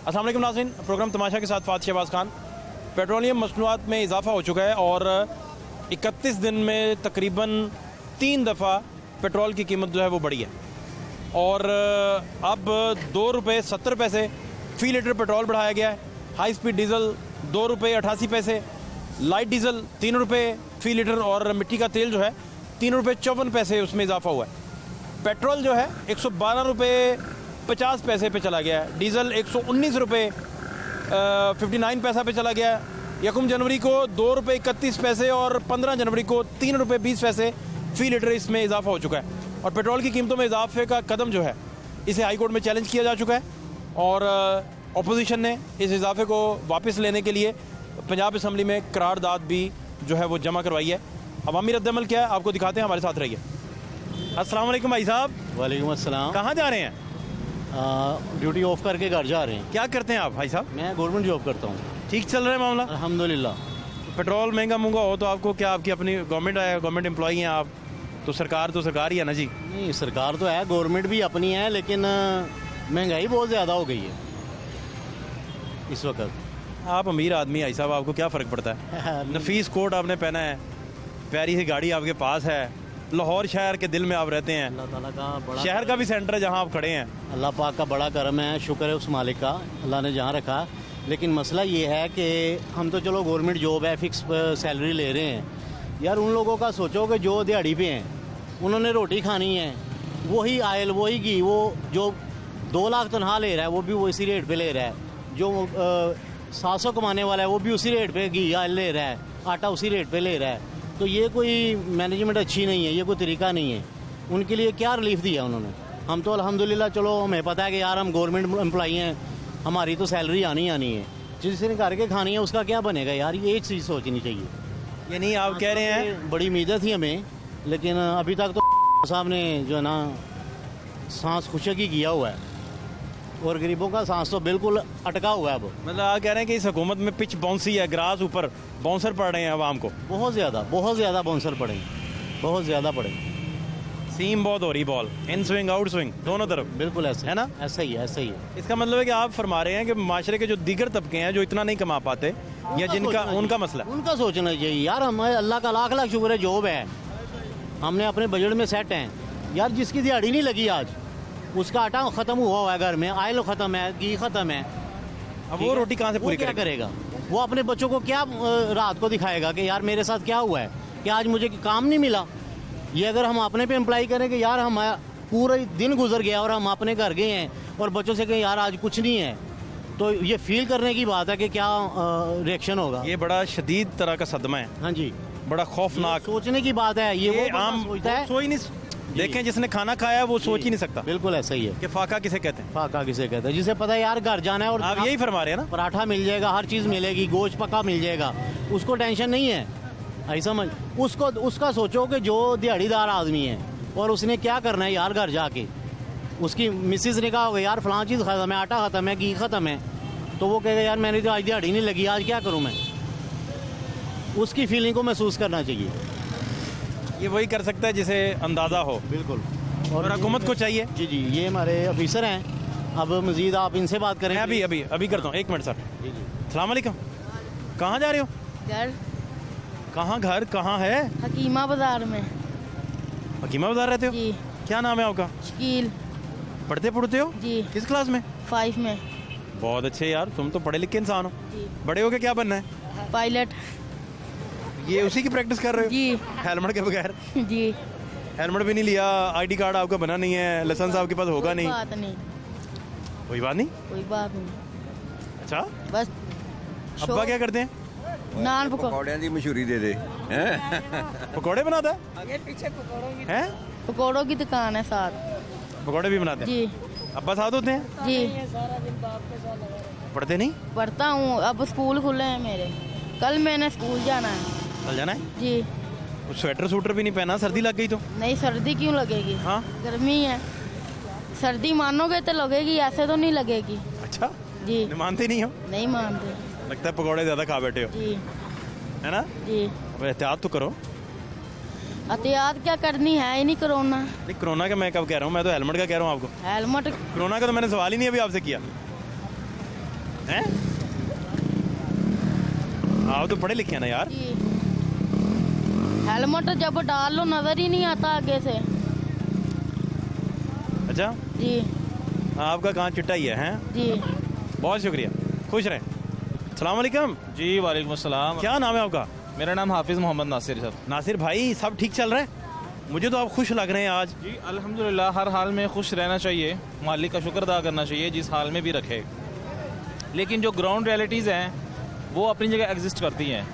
अस्सलाम वालेकुम नाज़रीन, प्रोग्राम तमाशा के साथ फातिह शहबाज खान। पेट्रोलियम मसनूआत में इजाफा हो चुका है और 31 दिन में तकरीबन 3 दफ़ा पेट्रोल की कीमत जो है वो बढ़ी है और अब ₹2.70 फ़ी लीटर पेट्रोल बढ़ाया गया है। High speed diesel ₹2.88, light diesel ₹3 फ़ी लीटर और मिट्टी का तेल जो है ₹3.54 उसमें इजाफा हुआ है। पेट्रोल जो है ₹112.50 पे चला गया है। डीज़ल ₹119.59 पे चला गया है। 1 जनवरी को ₹2.31 और 15 जनवरी को ₹3.20 फ़ी लीटर इसमें इजाफा हो चुका है। और पेट्रोल की कीमतों में इजाफे का कदम जो है इसे हाई कोर्ट में चैलेंज किया जा चुका है और अपोजिशन ने इस इजाफे को वापस लेने के लिए पंजाब असम्बली में करारदाद भी जो है वो जमा करवाई है। अवामी रद्दअमल क्या है आपको दिखाते हैं, हमारे साथ रहिए। अस्सलाम वालेकुम भाई साहब। वालेकुम अस्सलाम। कहाँ जा रहे हैं? ड्यूटी ऑफ करके घर जा रहे हैं। क्या करते हैं आप भाई साहब? मैं गवर्नमेंट जॉब करता हूँ। ठीक चल रहा है मामला? अल्हम्दुलिल्लाह। पेट्रोल महंगा महंगा हो तो आपको क्या, आपकी अपनी गवर्नमेंट है, गवर्नमेंट एम्प्लॉई हैं आप, तो सरकार ही है ना जी। नहीं, सरकार तो है, गवर्नमेंट भी अपनी है, लेकिन महंगाई बहुत ज़्यादा हो गई है इस वक्त। आप अमीर आदमी भाई साहब, आपको क्या फ़र्क पड़ता है? नफीस कोट आपने पहना है, प्यारी सी गाड़ी आपके पास है, लाहौर शहर के दिल में आप रहते हैं। अल्लाह ताला का बड़ा शहर का भी सेंटर है जहाँ आप खड़े हैं। अल्लाह पाक का बड़ा करम है, शुक्र है उस मालिक का, अल्लाह ने जहाँ रखा। लेकिन मसला ये है कि हम तो चलो गवर्नमेंट जॉब है, फिक्स सैलरी ले रहे हैं यार। उन लोगों का सोचो कि जो दिहाड़ी पे हैं, उन्होंने रोटी खानी है, वही आयल वही घी, वो जो 2 लाख तनख्वाह ले रहा है वो भी वो इसी रेट पे ले रहा है, जो 700 कमाने वाला है वो भी उसी रेट पे घी आयल ले रहा है, आटा उसी रेट पे ले रहा है। तो ये कोई मैनेजमेंट अच्छी नहीं है, ये कोई तरीका नहीं है। उनके लिए क्या रिलीफ दिया उन्होंने? हम तो अल्हम्दुलिल्लाह चलो हमें पता है कि यार हम गवर्नमेंट एम्प्लॉई हैं, हमारी तो सैलरी आनी है, जिसने करके खानी है उसका क्या बनेगा यार, ये एक चीज़ सोचनी चाहिए। ये नहीं आप कह रहे हैं? बड़ी उम्मीदें थी हमें, लेकिन अभी तक तो साहब ने जो है ना सांस खुशकी किया हुआ है और गरीबों का सांस तो बिल्कुल अटका हुआ है। अब मतलब आप कह रहे हैं कि इस हुकूमत में पिच बाउंसी है, ग्रास ऊपर बाउंसर पड़ रहे हैं आवाम को। बहुत ज़्यादा बाउंसर पड़े, बहुत ज़्यादा पड़े। सीम बहुत हो रही ball, in swing out swing दोनों तरफ। बिल्कुल ऐसा है ना? ऐसा ही है। इसका मतलब है कि आप फरमा रहे हैं कि माशरे के जो दीगर तबके हैं जो इतना नहीं कमा पाते या जिनका उनका मसला, उनका सोचना चाहिए यार। हमें अल्लाह का लाख लाख शुक्र है, जॉब है, हमने अपने बजट में सेट हैं यार। जिसकी दिहाड़ी नहीं लगी आज, उसका आटा ख़त्म हुआ है घर में, आयल ख़त्म है, घी ख़त्म है, अब वो रोटी कहाँ से पूरी क्या करेगा? वो अपने बच्चों को क्या रात को दिखाएगा कि यार मेरे साथ क्या हुआ है, कि आज मुझे काम नहीं मिला। ये अगर हम अपने पे एम्प्लाई करें कि यार हम पूरा दिन गुजर गया और हम अपने घर गए हैं और बच्चों से कहें यार आज कुछ नहीं है, तो ये फील करने की बात है कि क्या रिएक्शन होगा। ये बड़ा शदीद तरह का सदमा है। हाँ जी, बड़ा खौफनाक सोचने की बात है। ये वो आम सोचता है, सोच ही नहीं, देखें जिसने खाना खाया वो सोच ही नहीं सकता। बिल्कुल ऐसा ही है कि फाका किसे कहते हैं? फाका किसे कहते हैं? जिसे पता है यार घर जाना है और आप यही फरमा रहे हैं ना, पराठा मिल जाएगा, हर चीज़ मिलेगी, गोश्त पका मिल जाएगा, उसको टेंशन नहीं है। ऐसा समझ, उसका सोचो कि जो दिहाड़ीदार आदमी है और उसने क्या करना है यार घर जाके, उसकी मिसिस ने कहा होगा यार फलां चीज़ ख़त्म है, आटा ख़त्म है, घी ख़त्म है, तो वो कहेगा यार मैंने तो आज दिहाड़ी नहीं लगी, आज क्या करूँ मैं। उसकी फीलिंग को महसूस करना चाहिए। ये वही कर सकता है जिसे अंदाज़ा हो। बिल्कुल। और हुकूमत को चाहिए। जी, ये हमारे ऑफिसर हैं, अब मज़ीद आप इनसे बात करें। मैं अभी करता हूँ, 1 मिनट सर। जी। अस्सलाम वालेकुम। कहाँ जा रहे हो? घर। घर कहाँ है? हकीमा बाजार में। हकीमा बाजार रहते हो? जी। क्या नाम है आपका? शकील। पढ़ते हो? जी। किस क्लास में? 5 में। बहुत अच्छे यार, तुम तो पढ़े लिखे इंसान हो। जी। बड़े हो के क्या बनना है? पायलट। ये उसी की प्रैक्टिस कर रहे हो? जी। हेलमेट के बगैर? जी। हेलमेट भी नहीं लिया, आईडी कार्ड आपका बना नहीं है, लाइसेंस आपके पास होगा नहीं? कोई बात नहीं। कोई बात नहीं? कोई बात नहीं। अच्छा, बस अब्बा क्या करते हैं? नान पकौड़ियाँ की मशहूरी दे दे। पकौड़े बनाता है? आगे पीछे हैं? पकौड़ों की दुकान है साथ। पकौड़े भी बनाते हैं? जी। अब्बा साथ होते हैं? जी। पढ़ते नहीं? पढ़ता हूँ, अब स्कूल खुले हैं मेरे, कल मैंने स्कूल जाना है। चल जाना है? जी। स्वेटर सूटर भी नहीं पहना, सर्दी लग गई तो? नहीं, सर्दी क्यों लगेगी? हाँ, गर्मी है। सर्दी मानोगे तो लगेगी, ऐसे तो नहीं लगेगी। अच्छा जी। मानते नहीं हो? नहीं मानते। लगता है पकौड़े ज़्यादा खा बैठे हो, जी। है ना? जी। अब एहतियात तो करो। एहतियात क्या करनी है, ही नहीं कोरोना। नहीं, कोरोना का मैं कब कह रहा हूँ, मैं तो हेलमेट का कह रहा हूँ आपको। हेलमेट। कोरोना का तो मैंने सवाल ही नहीं अभी आपसे किया। हैं? आप तो पढ़े लिखे हैं ना यार। जी हेलमेट जब डाल लो नजर ही नहीं आता आगे से। अच्छा, जी आपका कहाँ चिट्टा ही है, हैं? जी बहुत शुक्रिया, खुश रहें। सलाम अलैकुम जी वालेकुम अस्सलाम। क्या नाम है आपका? मेरा नाम हाफिज़ मोहम्मद नासिर सर। नासिर भाई, सब ठीक चल रहा है? मुझे तो आप खुश लग रहे हैं आज। जी अल्हम्दुलिल्लाह, हर हाल में खुश रहना चाहिए, मालिक का शुक्र अदा करना चाहिए जिस हाल में भी रखे। लेकिन जो ग्राउंड रियलिटीज़ हैं वो अपनी जगह एग्जिस्ट करती हैं।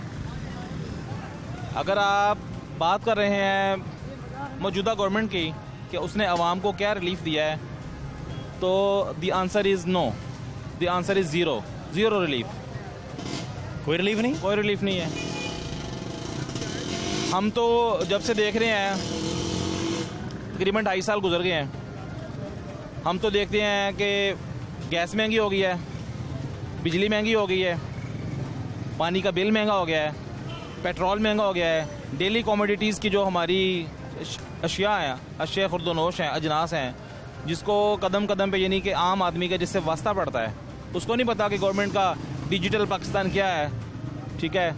अगर आप बात कर रहे हैं मौजूदा गवर्नमेंट की कि उसने आवाम को क्या रिलीफ दिया है, तो the answer is no, the answer is zero relief. कोई रिलीफ नहीं? कोई रिलीफ नहीं है। हम तो जब से देख रहे हैं, तकरीबन 2.5 साल गुजर गए हैं, हम तो देखते हैं कि गैस महंगी हो गई है, बिजली महंगी हो गई है, पानी का बिल महंगा हो गया है, पेट्रोल महंगा हो गया है, डेली कमोडिटीज़ की जो हमारी अशिया हैं, अशिया खुर्दोनोश हैं, अजनास हैं, जिसको कदम कदम पे यानी कि आम आदमी का जिससे वास्ता पड़ता है, उसको नहीं पता कि गवर्नमेंट का डिजिटल पाकिस्तान क्या है, ठीक है,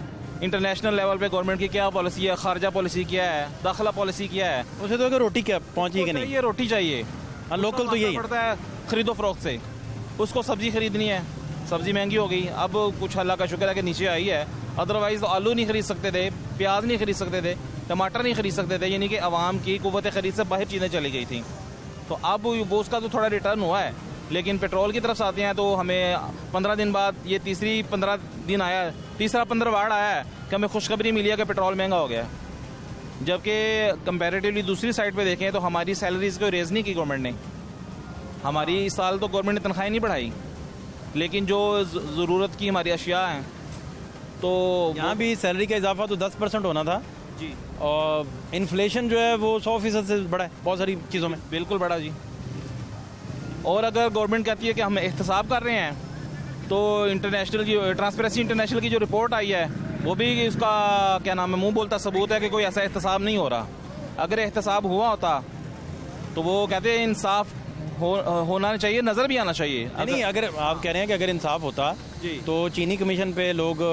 इंटरनेशनल लेवल पे गवर्नमेंट की क्या पॉलिसी है, खारजा पॉलिसी क्या है, दाखिला पॉलिसी क्या है। उसे तो अगर रोटी क्या पहुंची कि नहीं? ये रोटी चाहिए। हाँ, लोकल तो यही है। पड़ता है खरीदो फरोख्त से। उसको सब्जी खरीदनी है, सब्जी महंगी हो गई, अब कुछ अल्लाह का शुक्र है कि नीचे आई है, अदरवाइज़ तो आलू नहीं खरीद सकते थे, प्याज नहीं खरीद सकते थे, टमाटर नहीं खरीद सकते थे, यानी कि आवाम की कुव्वत खरीद से बाहर चीज़ें चली गई थी। तो अब वो उसका तो थोड़ा रिटर्न हुआ है, लेकिन पेट्रोल की तरफ से आते हैं तो हमें 15 दिन बाद, ये तीसरी 15 दिन आया है, तीसरा 15 वार्ड आया है कि हमें खुशखबरी मिली है कि पेट्रोल महंगा हो गया है। जबकि कंपैरेटिवली दूसरी साइड पे देखें तो हमारी सैलरीज को रेज़ नहीं की गवर्नमेंट ने। हमारी इस साल तो गवर्नमेंट ने तनख्वाहें नहीं बढ़ाई, लेकिन जो ज़रूरत की हमारी अशिया हैं तो यहाँ भी सैलरी का इजाफा तो 10% होना था जी, और इन्फ्लेशन जो है वो 100% से बढ़ा है बहुत सारी चीज़ों में। बिल्कुल बड़ा जी। और अगर गवर्नमेंट कहती है कि हम एहतसाब कर रहे हैं, तो इंटरनेशनल की ट्रांसपेरेंसी इंटरनेशनल की जो रिपोर्ट आई है वो भी इसका क्या नाम है, मुंह बोलता सबूत है कि कोई ऐसा एहतसाब नहीं हो रहा। अगर एहतसाब हुआ होता तो वो कहते हैं इंसाफ होना चाहिए, नज़र भी आना चाहिए। नहीं, अगर आप कह रहे हैं कि अगर इंसाफ होता जी। तो चीनी कमीशन पे लोग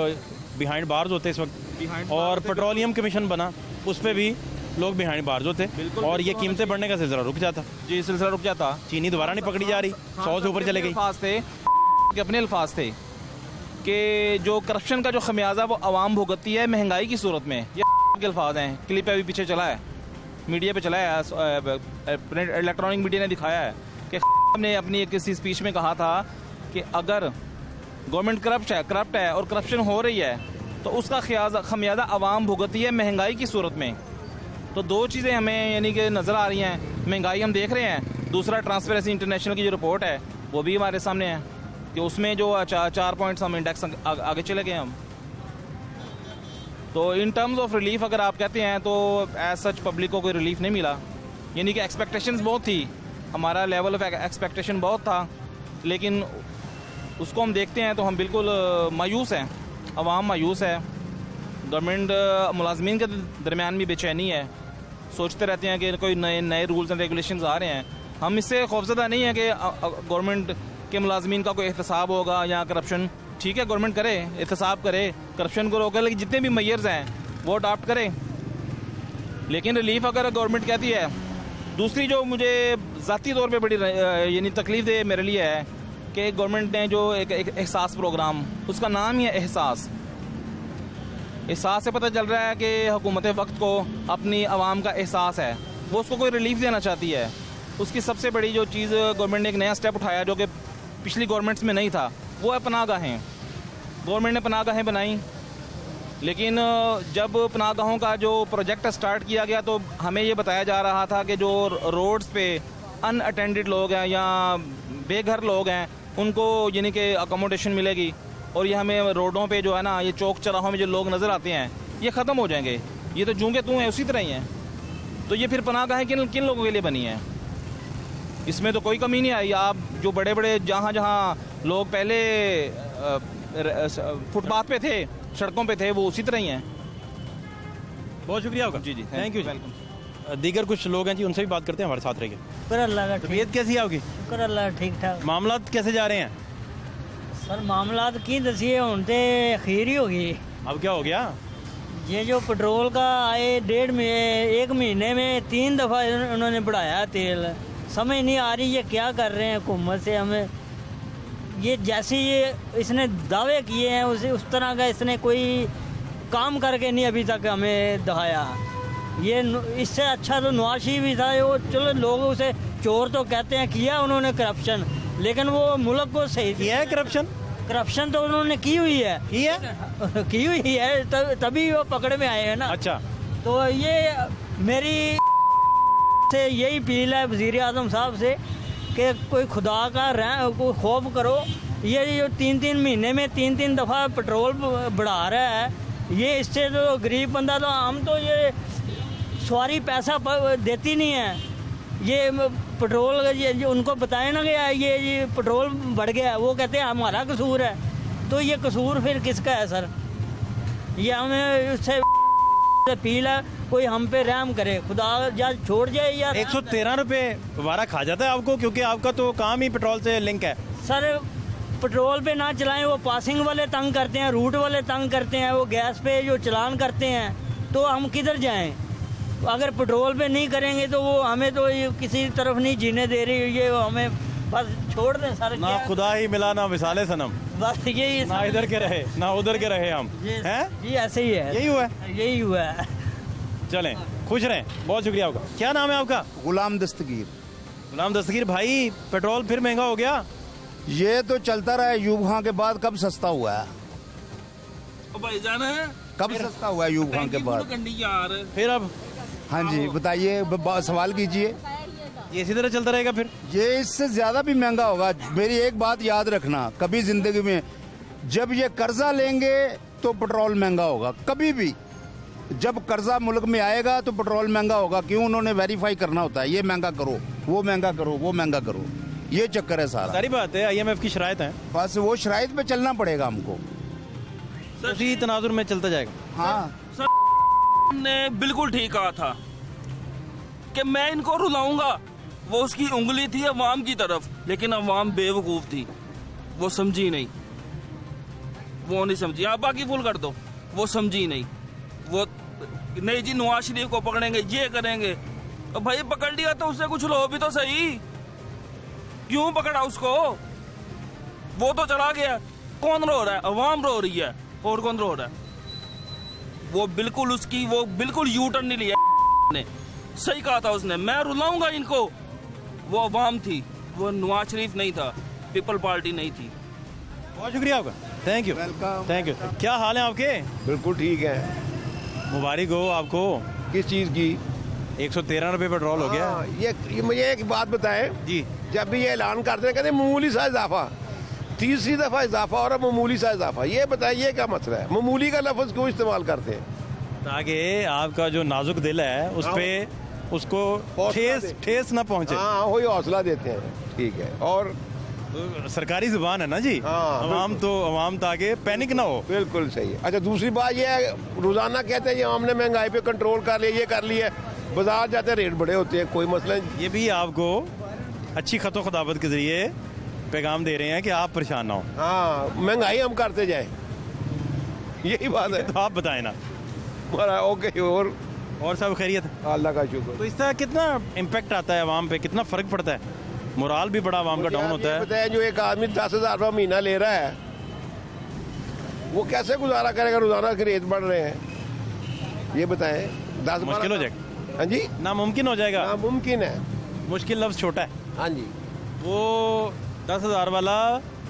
बिहाइंड बार्स होते इस वक्त, और पेट्रोलियम कमीशन बना उस पे भी लोग बिहाइंड बार्स होते, और ये कीमतें बढ़ने का सिलसिला रुक जाता। जी, सिलसिला रुक जाता। चीनी दोबारा नहीं पकड़ी जा रही, 100 से ऊपर चले गई। अल्फाज थे कि अपने अल्फाज थे कि जो करप्शन का जो खमियाजा वो आवाम भुगतती है महंगाई की सूरत में, ये के अल्फाज हैं। क्लिप अभी पीछे चला है, मीडिया पे चला है, इलेक्ट्रॉनिक मीडिया ने दिखाया है कि ने अपनी किसी स्पीच में कहा था कि अगर गवर्नमेंट करप्ट है और करप्शन हो रही है तो उसका खमियाजा आवाम भुगतती है महंगाई की सूरत में। तो दो चीज़ें हमें यानी कि नज़र आ रही हैं, महंगाई हम देख रहे हैं, दूसरा ट्रांसपेरेंसी इंटरनेशनल की जो रिपोर्ट है वो भी हमारे सामने है कि उसमें जो 4 पॉइंट्स हम इंडेक्स आगे चले गए हम। तो इन टर्म्स ऑफ रिलीफ अगर आप कहते हैं तो एज सच पब्लिक को कोई रिलीफ नहीं मिला, यानी कि एक्सपेक्टेशंस बहुत थी, हमारा लेवल ऑफ एक्सपेक्टेशन बहुत था, लेकिन उसको हम देखते हैं तो हम बिल्कुल मायूस हैं, अवाम मायूस है। गवर्नमेंट मुलाजमीन के दरमियान भी बेचैनी है, सोचते रहते हैं कि कोई नए रूल्स एंड रेगुलेशंस आ रहे हैं। हम इससे खौफजदा नहीं है कि गवर्नमेंट के मुलाजमीन का कोई एहतसाब होगा या करप्शन। ठीक है, गवर्नमेंट करे, एहतसाब करे, करप्शन को रोके, लेकिन जितने भी मेयर्स हैं वो अडॉप्ट करें। लेकिन रिलीफ अगर गवर्नमेंट कहती है, दूसरी जो मुझे ज़ाती तौर पे बड़ी यानी तकलीफ दे मेरे लिए है कि गवर्नमेंट ने जो एक एहसास प्रोग्राम, उसका नाम ही है एहसास से पता चल रहा है कि हुकूमत वक्त को अपनी आवाम का एहसास है, वो उसको कोई रिलीफ देना चाहती है। उसकी सबसे बड़ी जो चीज़ गवर्नमेंट ने एक नया स्टेप उठाया जो कि पिछली गवर्नमेंट्स में नहीं था, वो है पनाहगाहें। गवर्नमेंट ने पनाहगाहें बनाई, लेकिन जब पनाहगाहों का जो प्रोजेक्ट स्टार्ट किया गया तो हमें ये बताया जा रहा था कि जो रोड्स पे अनअटेंडेड लोग हैं या बेघर लोग हैं उनको यानी कि अकोमोडेशन मिलेगी, और ये हमें रोडों पे जो है ना, ये चौक चौराहों में जो लोग नज़र आते हैं ये ख़त्म हो जाएंगे, ये तो जूं के तू हैं उसी तरह ही हैं। तो ये फिर पनाहगाहें किन लोगों के लिए बनी हैं? इसमें तो कोई कमी नहीं आई। आप जो बड़े बड़े जहाँ लोग पहले फुटपाथ पे थे, सड़कों पे थे, वो उसी तरह ही हैं। बहुत शुक्रिया आपका। जी, थैंक यू। वेलकम। दीगर कुछ लोग हैं जी, उनसे भी बात करते हैं, हमारे साथ रहिए। शुक्र अल्लाह का, तबीयत कैसी है आपकी? शुक्र अल्लाह ठीक ठाक। मामला कैसे जा रहे हैं? सर मामला की दसिए हुन ते अखीर ही होगी। अब क्या हो गया? ये जो पेट्रोल का आए 1 महीने में 3 दफ़ा उन्होंने बढ़ाया तेल। समझ नहीं आ रही ये क्या कर रहे हैं हुकूमत से। हमें ये जैसे ये इसने दावे किए हैं उस तरह का इसने कोई काम करके नहीं अभी तक हमें दिखाया। ये इससे अच्छा तो नवाज शरीफ भी था। वो चलो लोग उसे चोर तो कहते हैं, किया उन्होंने करप्शन, लेकिन वो मुल्क को सही किया है करप्शन? करप्शन तो उन्होंने की हुई है। की हुई है तभी वो पकड़ में आए हैं ना। अच्छा, तो ये मेरी से यही अपील है वज़ीर आज़म साहब से कि कोई खुदा का कोई खौफ करो। ये जो 3 महीने में 3 दफ़ा पेट्रोल बढ़ा रहा है, ये इससे तो गरीब बंदा तो हम तो ये सवारी पैसा देती नहीं है। ये पेट्रोल ये उनको बताए ना कि ये पेट्रोल बढ़ गया, वो कहते हैं हमारा कसूर है। तो ये कसूर फिर किसका है सर? ये हमें उससे अपील है कोई हम पे रहम करे, खुदा या छोड़ जाए या 113 रुपये वारा खा जाता है आपको, क्योंकि आपका तो काम ही पेट्रोल से लिंक है। सर पेट्रोल पे ना चलाएं, वो पासिंग वाले तंग करते हैं, रूट वाले तंग करते हैं, वो गैस पे जो चलान करते हैं, तो हम किधर जाएं? अगर पेट्रोल पे नहीं करेंगे तो वो हमें तो ये किसी तरफ नहीं जीने दे रही। ये हमें बस छोड़ दें सर। ना खुदा ही मिला ना विसाले सनम, बस यही ना इधर के रहे ना उधर के रहे हम हैं। जी ऐसे ही है, यही हुआ है। यही हुआ है। चलें, खुश रहें। बहुत शुक्रिया आपका। क्या नाम है आपका? गुलाम दस्तगीर। गुलाम दस्तगीर भाई, पेट्रोल फिर महंगा हो गया? ये तो चलता रहा है, यूब खां के बाद कब सस्ता हुआ है? भाईजान है कब सस्ता हुआ है यूब खां के बाद? यार फिर अब हाँ जी बताइए, सवाल कीजिए। ये इसी तरह चलता रहेगा फिर? ये इससे ज्यादा भी महंगा होगा। मेरी एक बात याद रखना, कभी जिंदगी में जब ये कर्जा लेंगे तो पेट्रोल महंगा होगा। कभी भी जब कर्जा मुल्क में आएगा तो पेट्रोल महंगा होगा। क्यों? उन्होंने वेरीफाई करना होता है, ये महंगा करो, वो महंगा करो, वो महंगा करो। ये चक्कर है सारा। सारी बात है, IMF की शराइत है, बस वो शराइत पे चलना पड़ेगा हमको। उसी तनाजुर में चलता जाएगा। हाँ ने बिल्कुल ठीक कहा था कि मैं इनको रुलाऊंगा। वो उसकी उंगली थी अवाम की तरफ, लेकिन अवाम बेवकूफ थी, वो समझी नहीं। वो नहीं समझी। आप बाकी फुल कर दो, वो समझी नहीं। वो नहीं जी नवाज शरीफ को पकड़ेंगे, ये करेंगे। तो भाई पकड़ लिया तो उससे कुछ लो भी तो सही। क्यों पकड़ा उसको? वो तो चला गया। कौन रो रहा है? अवाम रो रही है। और कौन रो रहा है? वो बिल्कुल यू टर्न नहीं लिया ने। सही कहा था उसने, मैं रुलाऊंगा इनको। वो अवाम थी, वो नवाज शरीफ नहीं था, पीपल पार्टी नहीं थी। बहुत शुक्रिया आपका। Thank you, thank you. क्या हाल है आपके? बिल्कुल ठीक है। मुबारक हो आपको। किस चीज़ की? 113 रुपये पेट्रोल हो गया। ये मुझे एक बात बताएं जी। जब भी ये ऐलान करते हैं कहते हैं मामूली सा इजाफा, तीसरी दफा इजाफा और अब मामूली सा इजाफा। ये बताइए क्या मसला है? मामूली का लफ्ज क्यों इस्तेमाल करते हैं? ताकि आपका जो नाजुक दिल है उस पे उसको हौसला ठेस ना पहुंचे। हाँ वही हौसला देते हैं। ठीक है। और तो सरकारी जुबान है ना जी। हाँ, अवाम ताकि पैनिक ना हो। बिल्कुल सही है। अच्छा दूसरी बात ये है, रोजाना कहते हैं ये हमने महंगाई पे कंट्रोल कर लिया, ये कर लिया। बाजार जाते रेट बड़े होते हैं, कोई मसला नहीं। ये भी आपको अच्छी खतो खताबत के जरिए पैगाम दे रहे हैं कि आप परेशान ना हो। हाँ महंगाई हम करते जाए, यही बात है। तो आप बताएं ना। ओके। और सब खैरियत? अल्लाह का शुक्र। तो इसका कितना इम्पैक्ट आता है अवाम पे, कितना फर्क पड़ता है? मोराल भी बड़ा अवाम का डाउन होता है। बताया जो एक आदमी 10,000 रुपया महीना ले रहा है, वो कैसे गुजारा करेगा? रोजाना के रेट बढ़ रहे हैं। ये बताएं। 10 मुश्किल हो जाएगा। हाँ जी, नामुमकिन हो जाएगा। नामुमकिन है। मुश्किल लफ्ज छोटा है। हाँ जी। वो 10,000 वाला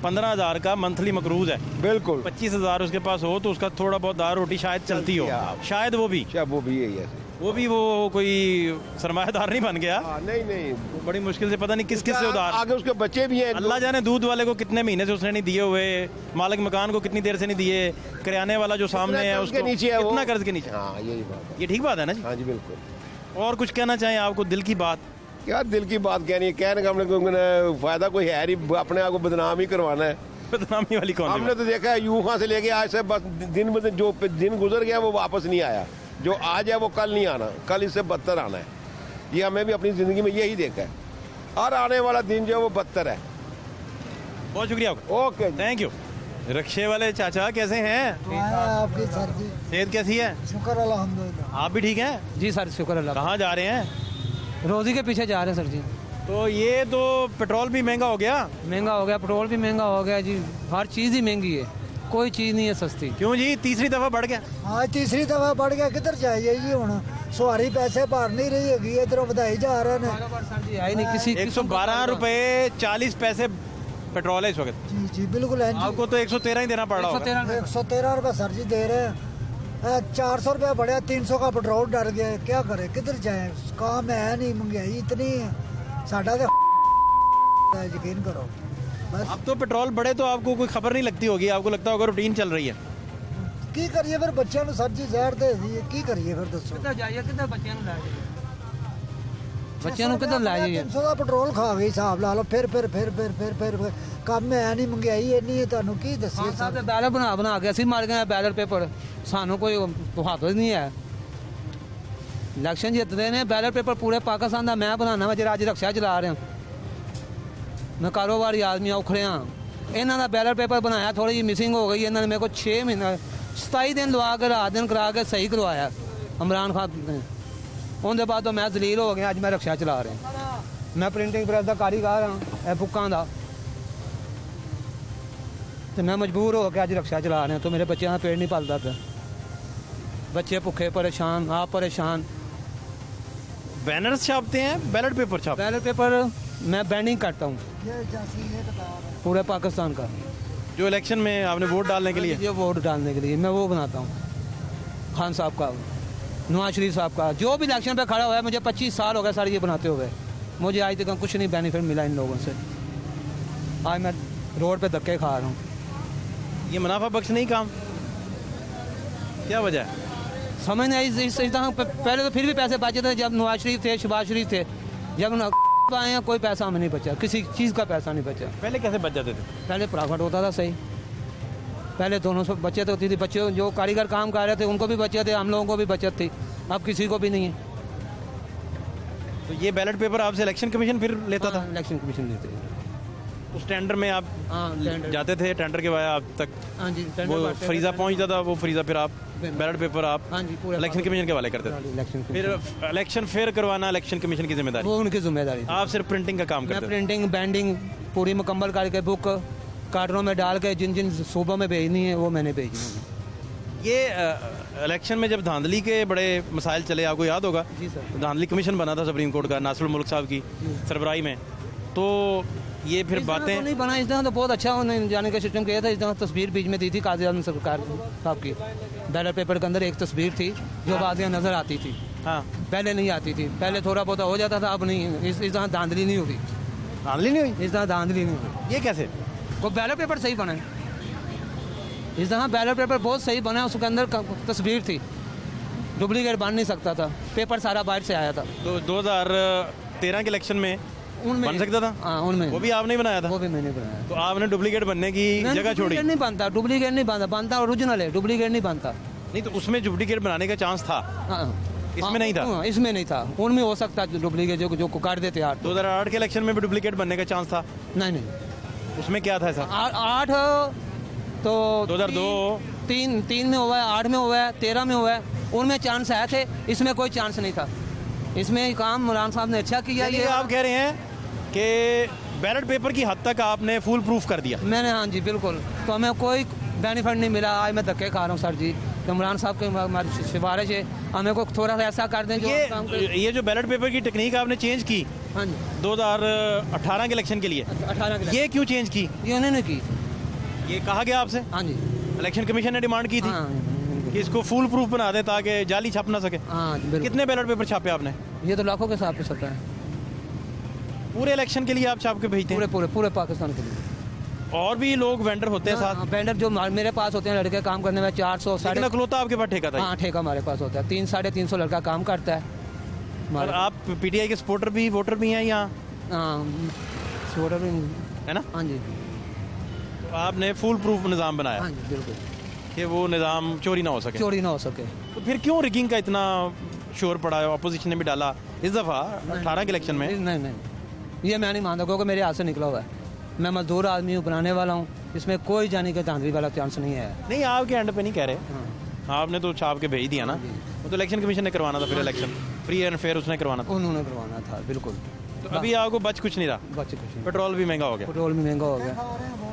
15,000 का मंथली मकरूज है। बिल्कुल। 25,000 उसके पास हो तो उसका थोड़ा बहुत दाल रोटी शायद चलती हो। शायद वो भी यही है। वो कोई सरमायादार नहीं बन गया। नहीं वो बड़ी मुश्किल से, पता नहीं किस से उधार। आगे उसके बच्चे भी हैं। अल्लाह जाने दूध वाले को कितने महीने से उसने नहीं दिए हुए, मालिक मकान को कितनी देर से नहीं दिए, किराने वाला जो सामने है उसको नीचे है, कितना कर्ज के नीचे। हाँ यही बात है। ये ठीक बात है ना जी? हाँ जी बिल्कुल। और कुछ कहना चाहें आपको दिल की बात? क्या दिल की बात कहनी है? कहने का हमने फायदा कोई है नहीं, अपने आप को बदनाम ही करवाना है। बदनामी वाली कौन? हमने तो देखा है यूं से लेके आज से बस दिन ब दिन जो दिन गुजर गया वो वापस नहीं आया। जो आज है वो कल नहीं आना, कल इससे बदतर आना है। ये हमें भी अपनी जिंदगी में यही देखा है। और आने वाला दिन जो है वो बदतर है। बहुत शुक्रिया आपका। Okay, thank you. रक्षे वाले चाचा कैसे हैं? आपकी सर जी सेहत कैसी है? शुक्र अल्हम्दुलिल्लाह। आप भी ठीक हैं? जी सर शुक्र अल्लाह। कहाँ जा रहे हैं? रोजी के पीछे जा रहे हैं सर जी। तो ये तो पेट्रोल भी महंगा हो गया। महंगा हो गया, पेट्रोल भी महंगा हो गया जी, हर चीज़ ही महंगी है, कोई चीज़ नहीं है सस्ती। क्यों जी, तीसरी दफा बढ़ गया? हाँ तीसरी दफा बढ़ गया, किधर जाइए जी हुण सवारी पैसे भर नहीं रही हैगी, इधरों ਵਧਾਈ जा रहे हैं। सर जी आई नहीं किसी 112 रुपए 40 पैसे पेट्रोल है इस वक्त। जी जी बिल्कुल है जी। आपको तो 113 ही देना पड़ रहा होगा। 113 रुपये सर जी दे रहे हैं, 400 रुपया बढ़िया, 300 का पेट्रोल डर गया, क्या करे किधर जाए, काम है नहीं, महंगाई इतनी है, साडा तो यकीन करो बस। अब तो पेट्रोल बढ़े तो आपको कोई खबर नहीं लगती होगी, आपको लगता होगा रूटीन चल रही है। की करिए फिर, बच्चों को सर जी जहर दे दी, की करिए फिर दसो। किधर जाइए, किधर बच्चों को लाए बच्चों को किधर लाए जाइए। 300 का पेट्रोल खा गई हिसाब ला लो, फिर ਕੰਮ ਹੈ ਨਹੀਂ, ਮਹਿੰਗਾਈ ਇੰਨੀ ਹੈ, ਤੁਹਾਨੂੰ ਕੀ ਦੱਸੀਏ ਸਾਹਿਬ ਦੇ ਬੈਲਰ ਬਣਾ ਕੇ ਅਸੀਂ ਮਾਰ ਗਏ ਬੈਲਰ ਪੇਪਰ, ਸਾਨੂੰ ਕੋਈ ਹੱਥ ਨਹੀਂ ਹੈ। ਇਲੈਕਸ਼ਨ ਜਿੱਤਦੇ ਨੇ, ਬੈਲਰ ਪੇਪਰ ਪੂਰੇ ਪਾਕਿਸਤਾਨ ਦਾ ਮੈਂ ਬਣਾਉਣਾ ਵਾ, ਜਿਹੜਾ ਅੱਜ ਰਕਸ਼ਾ ਚਲਾ ਰਿਹਾ ਮੈਂ, ਕਾਰੋਬਾਰੀ ਆਦਮੀ ਔਖੜਿਆ, ਇਹਨਾਂ ਦਾ ਬੈਲਰ ਪੇਪਰ ਬਣਾਇਆ, ਥੋੜੀ ਜਿਹੀ ਮਿਸਿੰਗ ਹੋ ਗਈ, ਇਹਨਾਂ ਨੇ ਮੇਰੇ ਕੋਲ 6 ਮਹੀਨੇ 27 ਦਿਨ ਲਵਾ ਕੇ ਰਾਤ ਦਿਨ ਕਰਾ ਕੇ ਸਹੀ ਕਰਵਾਇਆ ਇਮਰਾਨ ਖਾਨ ਨੇ। ਉਹਦੇ ਬਾਅਦ ਤੋਂ ਮੈਂ ਜ਼ਲੀਲ ਹੋ ਗਿਆ, ਅੱਜ ਮੈਂ ਰਕਸ਼ਾ ਚਲਾ ਰਿਹਾ, ਮੈਂ ਪ੍ਰਿੰਟਿੰਗ ਪ੍ਰੈਸ ਦਾ ਕਾਰੀਗਰ ਹਾਂ, ਇਹ ਬੁੱਕਾਂ ਦਾ, ਤੇ ਮੈਂ ਮਜਬੂਰ ਹੋ ਕੇ ਅੱਜ ਰਕਸ਼ਾ ਚਲਾ ਰਿਹਾ, तो मेरे ਬੱਚਿਆਂ ਦਾ ਪੇਟ ਨਹੀਂ ਪਲਦਾ ਪਿਆ, ਬੱਚੇ ਭੁੱਖੇ ਪਰੇशान, आप परेशान। बैनर्स छापते हैं, बैलेट पेपर छापते बैलेट पेपर मैं बैंडिंग करता हूँ पूरे पाकिस्तान का, हैं जो इलेक्शन में आपने वोट डालने के लिए। ये वोट डालने के लिए मैं वो बनाता हूँ, खान साहब का, नवाज शरीफ साहब का, जो भी इलेक्शन पे खड़ा हुआ है, मुझे 25 साल हो गए सर ये बनाते हुए, मुझे आज तक कुछ नहीं बेनिफिट मिला इन लोगों से, आज मैं रोड पे धक्के खा रहा हूँ। ये मुनाफा बख्श नहीं काम, क्या वजह है? समझ नहीं, इस तरह पहले तो फिर भी पैसे बचे थे, जब नवाज शरीफ थे, शहबाज शरीफ थे, जब आए हैं कोई पैसा हमें नहीं बचा, किसी चीज़ का पैसा नहीं बचा। पहले कैसे बच जाते थे? पहले प्रॉफिट होता था सही, पहले दोनों सब बचत होती थी, बच्चे जो कारीगर काम कर रहे थे उनको भी बचत है, हम लोगों को भी बचत थी, अब किसी को भी नहीं है। तो ये बैलेट पेपर आपसे इलेक्शन कमीशन फिर लेता था? इलेक्शन कमीशन लेते हैं। उस टेंडर में आप टेंडर जाते थे, टेंडर के बाद आप तक हाँ जी, वो फरीजा पहुंचता था, वो फरीजा फिर आप बैलेट पेपर आप हाँ जी पूरा इलेक्शन कमीशन के हवाले करते थे। इलेक्शन फिर इलेक्शन फिर करवाना इलेक्शन कमीशन की जिम्मेदारी, वो उनकी जिम्मेदारी। आप सिर्फ प्रिंटिंग का काम मैं करते थे। प्रिंटिंग बैंडिंग पूरी मुकम्मल करके बुक कार्टनों में डाल के जिन जिन सूबों में भेजनी है वो मैंने भेजनी है। ये इलेक्शन में जब धांधली के बड़े मसाइल चले, आपको याद होगा, जी सर। धांधली कमीशन बना था सुप्रीम कोर्ट का नासिरुल मुल्क साहब की सरबराही में, तो ये फिर इस तरह बातें तो नहीं बना, इस तरह तो बहुत अच्छा उन्होंने जाने का सिस्टम किया था। इस तरह तस्वीर बीच में दी थी काजी आजम सरकार साहब की, बैलेट पेपर के अंदर एक तस्वीर थी जो बाद में नजर आती थी, हाँ पहले नहीं आती थी, पहले थोड़ा बहुत हो जाता था, अब नहीं, इस तरह धांधली नहीं होगी, धांधली नहीं हुई। इस तरह धांधली नहीं होगी। ये कैसे? वो बैलेट पेपर सही बना है, इस तरह बैलेट पेपर बहुत सही बना है, उसके अंदर तस्वीर थी, डुप्लीकेट बन नहीं सकता था, पेपर सारा बाहर से आया था। तो 2013 के इलेक्शन में उनमें बन सकता था, हाँ उनमें वो भी आपने ही बनाया था, वो भी मैंने बनाया। तो आपने डुप्लीकेट बनने की जगह छोड़ी। डुप्लीकेट नहीं बनता, डुप्लीकेट नहीं बनता, बनता ओरिजिनल है, डुप्लीकेट नहीं बनता। नहीं तो उसमें डुप्लीकेट बनाने का चांस था, हाँ इसमें नहीं था। हाँ, इसमें नहीं था, उनमें हो सकता डुप्लीकेट जो काट देते 8 2008 के इलेक्शन में भी डुप्लीकेट बनने का चांस था, नहीं नहीं उसमें क्या था ऐसा? 8 तो 2002 तीन में हुआ है, 8 में हुआ है, 13 में हुआ है, उनमें चांस आए थे, इसमें कोई चांस नहीं था। इसमें काम इमरान साहब ने अच्छा किया। ये आप कह रहे हैं कि बैलेट पेपर की हद तक आपने फुल प्रूफ कर दिया? मैंने, हाँ जी बिल्कुल, तो हमें कोई बेनिफिट नहीं मिला, आज मैं धक्के खा रहा हूँ सर जी। तो इमरान साहब की हमारी सिफारिश है, हमें को थोड़ा सा ऐसा कर दें जो काम कर। ये जो बैलेट पेपर की टेक्निक आपने चेंज की हाँ जी 2018 के इलेक्शन के लिए, 18 के ये क्यों चेंज की? ये उन्होंने की, ये कहा गया आपसे? हाँ जी इलेक्शन कमीशन ने डिमांड की थी हाँ कि इसको फुल प्रूफ बना दे ताकि जाली छप ना सके। हाँ बिल्कुल। कितने बैलेट पेपर छापे आपने? ये तो लाखों के हिसाब से सकता है, पूरे इलेक्शन के लिए आप छाप के भेजते हैं? पूरे पाकिस्तान के लिए। और भी लोग वेंडर होते हैं साथ? वेंडर जो मेरे पास होते हैं लड़के काम करने में 400 लेकिन अकलौता आपके पास ठेका था? हाँ ठेका हमारे पास होता है, 300-350 लड़का काम करता है। और आप पीटीआई के सपोर्टर भी, वोटर भी हैं यहाँ? हाँ छोटा भी है ना? हाँ जी। तो आपने फुल प्रूफ निज़ाम बनाया हाँ जी बिल्कुल, कि वो निज़ाम चोरी ना हो सके। चोरी ना हो सके। तो फिर क्यों रिगिंग का इतना शोर पड़ा है? अपोजिशन ने भी डाला इस दफ़ा 18 के इलेक्शन में। नहीं ये मैं नहीं मानता, क्योंकि मेरे हाथ से निकला हुआ है, मैं मजदूर आदमी हूँ, बनाने वाला हूँ, इसमें कोई जाने के धांधली वाला चांस नहीं है। नहीं, आपके एंड पे नहीं कह रहे, आपने तो छाप के भेज दिया ना, वो तो इलेक्शन कमीशन ने करवाना था, फिर इलेक्शन फ्री एंड फेयर उसने करवाना था, उन्होंने करवाना था बिल्कुल। तो अभी आपको बच कुछ नहीं रहा, बच कुछ नहीं, पेट्रोल भी महंगा हो गया, पेट्रोल भी महंगा हो गया,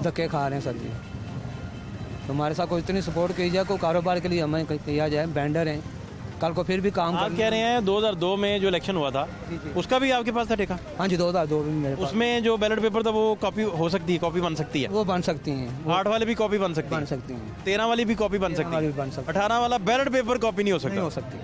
धक्के खा रहे हैं सर जी। तो हमारे साथ कोई इतनी सपोर्ट की जाए, कोई कारोबार के लिए हमें किया जाए, वेंडर हैं, कल को फिर भी काम आप कह रहे हैं 2002 में जो इलेक्शन हुआ था उसका भी आपके पास था ठेका? हाँ जी, 2002 में मेरे पास। उसमें जो बैलेट पेपर था वो कॉपी हो सकती है, कॉपी बन सकती है, वो बन सकती हैं, 8 वाले भी कॉपी बन सकती हैं, 13 वाली भी कॉपी बन सकती है, 18 वाला बैलेट पेपर कॉपी नहीं हो सकता, नहीं हो सकती।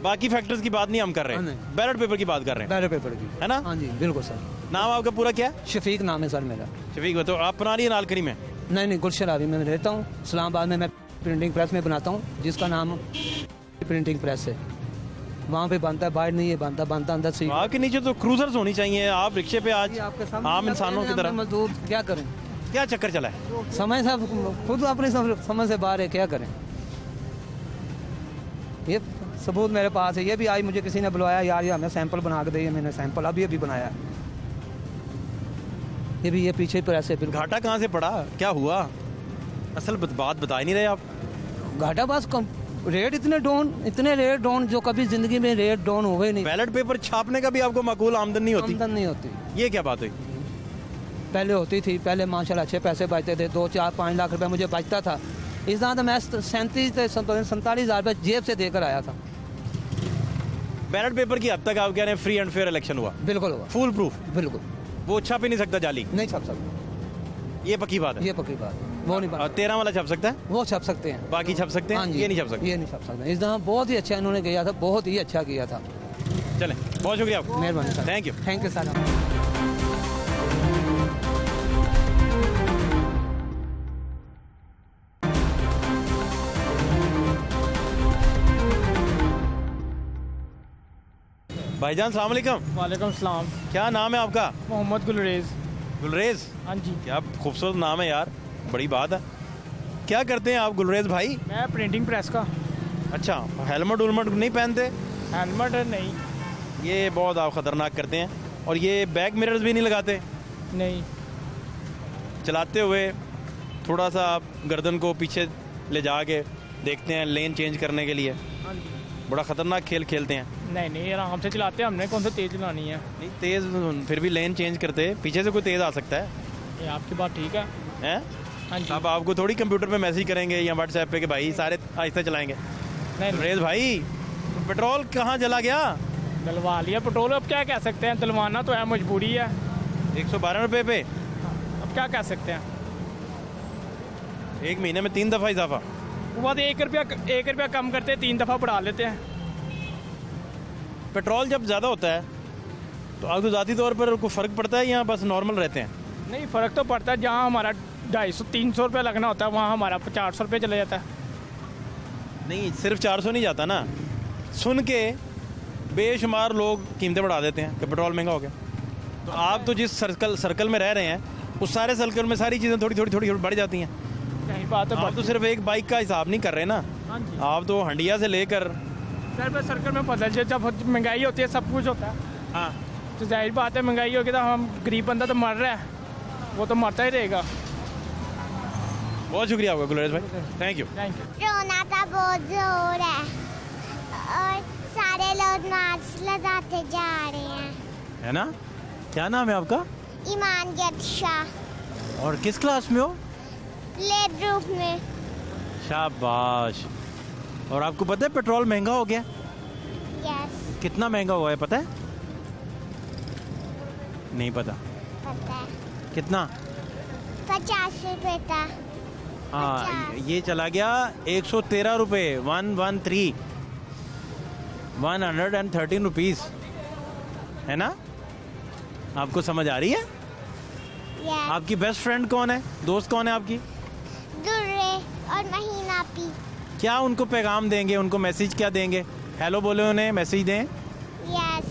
बाकी फैक्टर्स की बात नहीं हम कर रहे हैं, बैलेट पेपर की बात कर रहे हैं, बैलेट पेपर की, है ना? हाँ जी बिल्कुल सर। नाम आपका पूरा क्या है? शफीक नाम है सर मेरा। शफीक, तो आप बना रही है नालकरी में? नहीं, गुलशराबी में रहता हूँ, इस्लामाबाद में मैं प्रिंटिंग प्रेस में बनाता हूँ, जिसका नाम प्रिंटिंग प्रेस है, वहाँ पे बनता है, बाहर नहीं है बनता अंदर से। वहाँ के नीचे तो क्रूजर्स होनी चाहिए, आप रिक्शे पे आज आम इंसानों की तरह मजदूर क्या करें, क्या चक्कर चला है? समय सब खुद अपने समझ से बाहर है, क्या करें। ये सबूत मेरे पास है, ये भी आज मुझे किसी ने बुलाया, यार ये हमें सैंपल बना के दिए, मैंने सैंपल अभी बनाया, ये भी ये पीछे प्रेस है। घाटा कहाँ से पड़ा, क्या हुआ, असल बात बता ही नहीं रहे आप। घाटा बस रेट इतने रेट डाउन जो कभी जिंदगी में रेट डाउन हुए नहीं। बैलेट पेपर छापने का भी आपको माकूल आमदन नहीं होती? आमदन नहीं होती। ये क्या बात हुई? पहले होती थी, पहले माशाल्लाह अच्छे पैसे बचते थे, 2, 4, 5 लाख रुपए मुझे बचता था। इस तरह तो मैं 37,000 रुपये जेब से देकर आया था। बैलेट पेपर की हद तक आप कह रहे हैं फ्री एंड फेयर इलेक्शन हुआ? बिल्कुल हुआ, फुल प्रूफ, बिल्कुल। वो छप ही नहीं सकता जाली? नहीं छप सकता, ये पक्की बात है, ये पक्की बात है। वो नहीं बना। 13 वाला छप सकता है? वो छप सकते हैं, बाकी छप सकते हैं, ये नहीं छप सकते? ये नहीं छप सकते। इस दफा बहुत ही अच्छा इन्होंने किया था, बहुत ही अच्छा किया था। चलें, बहुत शुक्रिया आपका, मेहरबानी सर, थैंक यू सर। भाईजान सलाम अलैकुम। वालेकुम सलाम। क्या नाम है आपका? मोहम्मद गुलरेज। गुलरेज? हाँ जी। क्या खूबसूरत नाम है यार, बड़ी बात है। क्या करते हैं आप गुलरेज भाई? मैं प्रिंटिंग प्रेस का। अच्छा, हेलमेट उलमेट नहीं पहनते? हेलमेट नहीं। ये बहुत आप ख़तरनाक करते हैं। और ये बैक मिरर्स भी नहीं लगाते? नहीं। चलाते हुए थोड़ा सा आप गर्दन को पीछे ले जाके देखते हैं लेन चेंज करने के लिए? हाँ जी। बड़ा ख़तरनाक खेल खेलते हैं। नहीं, आराम से चलाते हैं, हमने कौन सा तेज़ चलानी है। नहीं तेज़, फिर भी लेन चेंज करते, पीछे से कोई तेज़ आ सकता है। ये आपकी बात ठीक है। हैं? हाँ जी। अब आपको थोड़ी कंप्यूटर पे मैसेज करेंगे या व्हाट्सएप पे कि भाई सारे आहिस्ता चलाएंगे? नहीं। रेज भाई, पेट्रोल कहाँ जला गया? डलवा लिया पेट्रोल, अब क्या कह सकते हैं, डलवाना तो है, मजबूरी है। 112 रुपये पे? अब क्या कह सकते हैं। एक महीने में 3 दफ़ा इजाफा? वो बात 1 रुपया कम करते 3 दफ़ा बढ़ा लेते हैं। पेट्रोल जब ज़्यादा होता है तो आपको ज़ाती तौर पर कोई फ़र्क पड़ता है या बस नॉर्मल रहते हैं? नहीं, फ़र्क तो पड़ता है। जहाँ हमारा 250-300 रुपये लगना होता है, वहाँ हमारा 400 रुपये चला जाता है। नहीं, सिर्फ 400 नहीं जाता ना, सुन के बेशुमार लोग कीमतें बढ़ा देते हैं कि पेट्रोल महंगा हो गया। तो आप तो जिस सर्कल में रह रहे हैं उस सारे सर्कल में सारी चीज़ें थोड़ी थोड़ी बढ़ जाती हैं। सही बात है। आप तो सिर्फ एक बाइक का हिसाब नहीं कर रहे ना, आप तो हंडिया से लेकर सर्कल में बदल जाए। जब महंगाई होती है सब कुछ होता है। हाँ, तो जाहिर बात है, महंगाई होगी तो हम गरीब बंदा तो मर रहा है, वो तो मरता ही रहेगा। बहुत शुक्रिया आपका गुलरेज भाई, थैंक यू। रोना था बहुत जोर है और सारे लोग नाच लगाते जा रहे हैं, है ना? क्या नाम है आपका? ईमान शाह। और किस क्लास में हो? प्ले ग्रुप में। शाबाश। और आपको पता है पेट्रोल महंगा हो गया? यस। कितना महंगा हुआ है पता है? नहीं पता? पता है। कितना? 50 रुपए था। हाँ, ये चला गया 113 रुपये, 113 रुपीज़, है ना? आपको समझ आ रही है? यस। आपकी बेस्ट फ्रेंड कौन है, दोस्त कौन है आपकी? दुर्रे और महीना पी। क्या उनको पैगाम देंगे, उनको मैसेज क्या देंगे? हेलो बोले उन्हें, मैसेज दें। यस।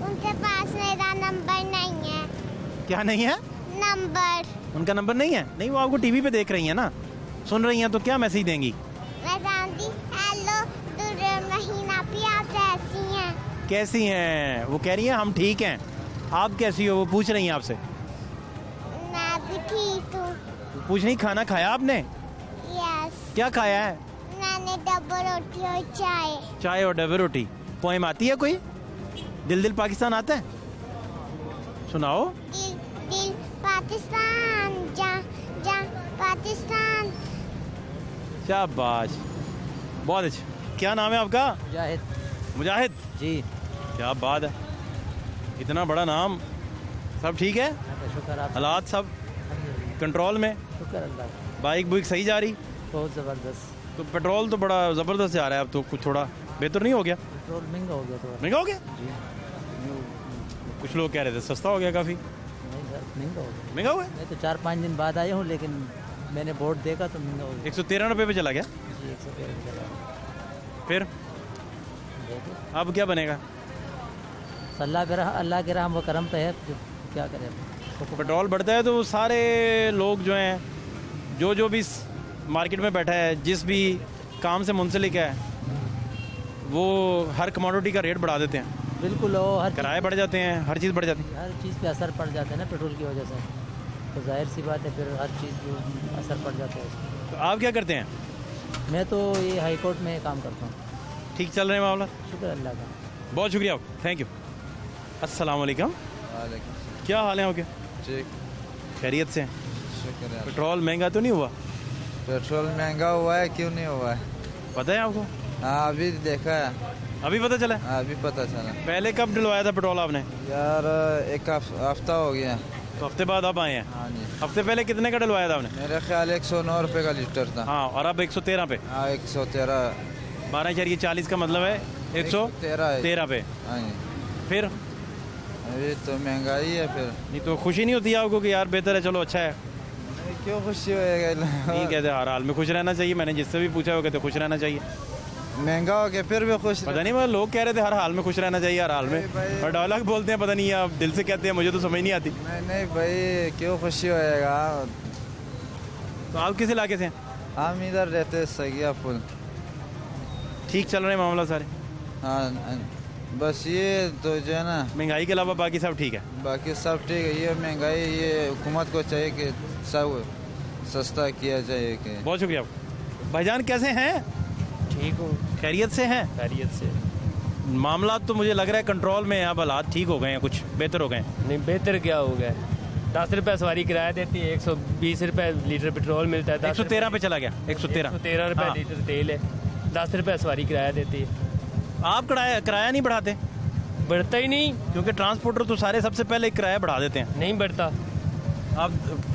उनके पास मेरा नंबर नहीं है। क्या नहीं है? नंबर। उनका नंबर नहीं है? नहीं, वो आपको टीवी पे देख रही हैं ना, सुन रही हैं, तो क्या मैसेज देंगी? मैं जानती। हेलो दुर्रे और महीना पी, आप कैसी हैं? कैसी हैं? वो कह रही हैं हम ठीक हैं, आप कैसी हो? वो पूछ रही हैं आपसे। मैं भी ठीक हूँ। पूछ नहीं, खाना खाया आपने? यस, क्या खाया है? मैंने डबल रोटी और चाय। चाय और डबल रोटी। पोएम आती है कोई? दिल दिल पाकिस्तान आता है? सुनाओ। दिल दिल पाकिस्तान, जा जा पाकिस्तान। शाबाश, बहुत अच्छा। क्या नाम है आपका? मुजाहिद। मुजाहिद जी। क्या बात है, इतना बड़ा नाम। सब ठीक है? शुक्र आप। हालात सब कंट्रोल में? शुक्र अल्लाह का। बाइक बुइक सही जा रही? बहुत ज़बरदस्त। तो पेट्रोल तो बड़ा ज़बरदस्त जा रहा है अब तो, कुछ थोड़ा बेहतर नहीं हो गया? पेट्रोल महंगा हो गया थोड़ा। महंगा हो गया? जी। कुछ लोग कह रहे थे सस्ता हो गया काफ़ी। नहीं सर, महंगा हो गया। महंगा हुआ है? मैं तो 4-5 दिन बाद आया हूँ, लेकिन मैंने बोर्ड देखा तो महंगा हो गया। 113 रुपये पे चला गया? जी, 113 चला। फिर देखो अब क्या बनेगा? अल्लाह के रहम व करम पे है, जो क्या करें। पेट्रोल बढ़ता है तो सारे लोग जो हैं, जो भी मार्केट में बैठा है, जिस भी काम से मुंसलिक है, वो हर कमोडिटी का रेट बढ़ा देते हैं। बिल्कुल, वो हर किराए बढ़ जाते हैं, हर चीज़ बढ़ जाती है। हर चीज़ पे असर पड़ जाता है ना पेट्रोल की वजह से, तो जाहिर सी बात है फिर हर चीज़ पे असर पड़ जाता है उसका। तो आप क्या करते हैं? मैं तो ये हाई कोर्ट में काम करता हूँ। ठीक चल रहे हैं मामला? शुक्र अल्लाह का। बहुत शुक्रिया, थैंक यू। अस्सलाम वालेकुम। क्या हाल है आपके? ठीक, खैरियत से? शुक्र है। पेट्रोल महंगा तो नहीं हुआ? पेट्रोल महंगा हुआ है, क्यों नहीं हुआ है? पता है आपको? हाँ, अभी देखा है। अभी पता चला? हाँ, अभी पता चला। पहले कब डलवाया था पेट्रोल आपने? यार एक हफ्ता हो गया। तो हफ्ते बाद आप आए हैं? हाँ जी। हफ्ते पहले कितने का डलवाया था आपने? मेरे ख्याल 109 रुपये का लीटर था। हाँ, और अब 113 पे? हाँ, 113। 12.40 का मतलब है 113 पे। हाँ जी। फिर अभी तो महंगाई है। फिर नहीं तो खुशी नहीं होती है आपको कि यार बेहतर है, चलो अच्छा है? क्यों खुशी होएगा? नहीं कहते, हर हाल में खुश रहना चाहिए। मैंने जिससे भी पूछा वो कहते खुश रहना चाहिए। महंगा हो गया फिर भी खुश? पता नहीं, मतलब लोग कह रहे थे हर हाल में खुश रहना चाहिए, हर हाल में। और डायलॉग बोलते हैं, पता नहीं आप दिल से कहते हैं, मुझे तो समझ नहीं आती। नहीं भाई, क्यों खुशी होएगा? तो आप किस इलाके से हैं? हम इधर रहते हैं, सगिया पुल। ठीक चल रहे हैं मामला सारे? हाँ, बस ये तो जो है ना, महंगाई के अलावा बाकी सब ठीक है? बाकी सब ठीक है। ये महंगाई, ये हुकूमत को चाहिए कि सब सस्ता किया जाए। कि बहुत शुक्रिया। भाईजान कैसे हैं? ठीक हो? खैरियत से हैं? खैरियत से। मामला तो मुझे लग रहा है कंट्रोल में है, अब हालात ठीक हो गए हैं, कुछ बेहतर हो गए हैं। नहीं, बेहतर क्या हो गया? 10 रुपये सवारी किराया देती है, 120 रुपये लीटर पेट्रोल मिलता है। 113 पे चला गया? 113 रुपये लीटर तेल है, 10 रुपये सवारी किराया देती है। आप किराया नहीं बढ़ाते? बढ़ता ही नहीं, क्योंकि ट्रांसपोर्टर तो सारे सबसे पहले किराया बढ़ा देते हैं। नहीं बढ़ता। आप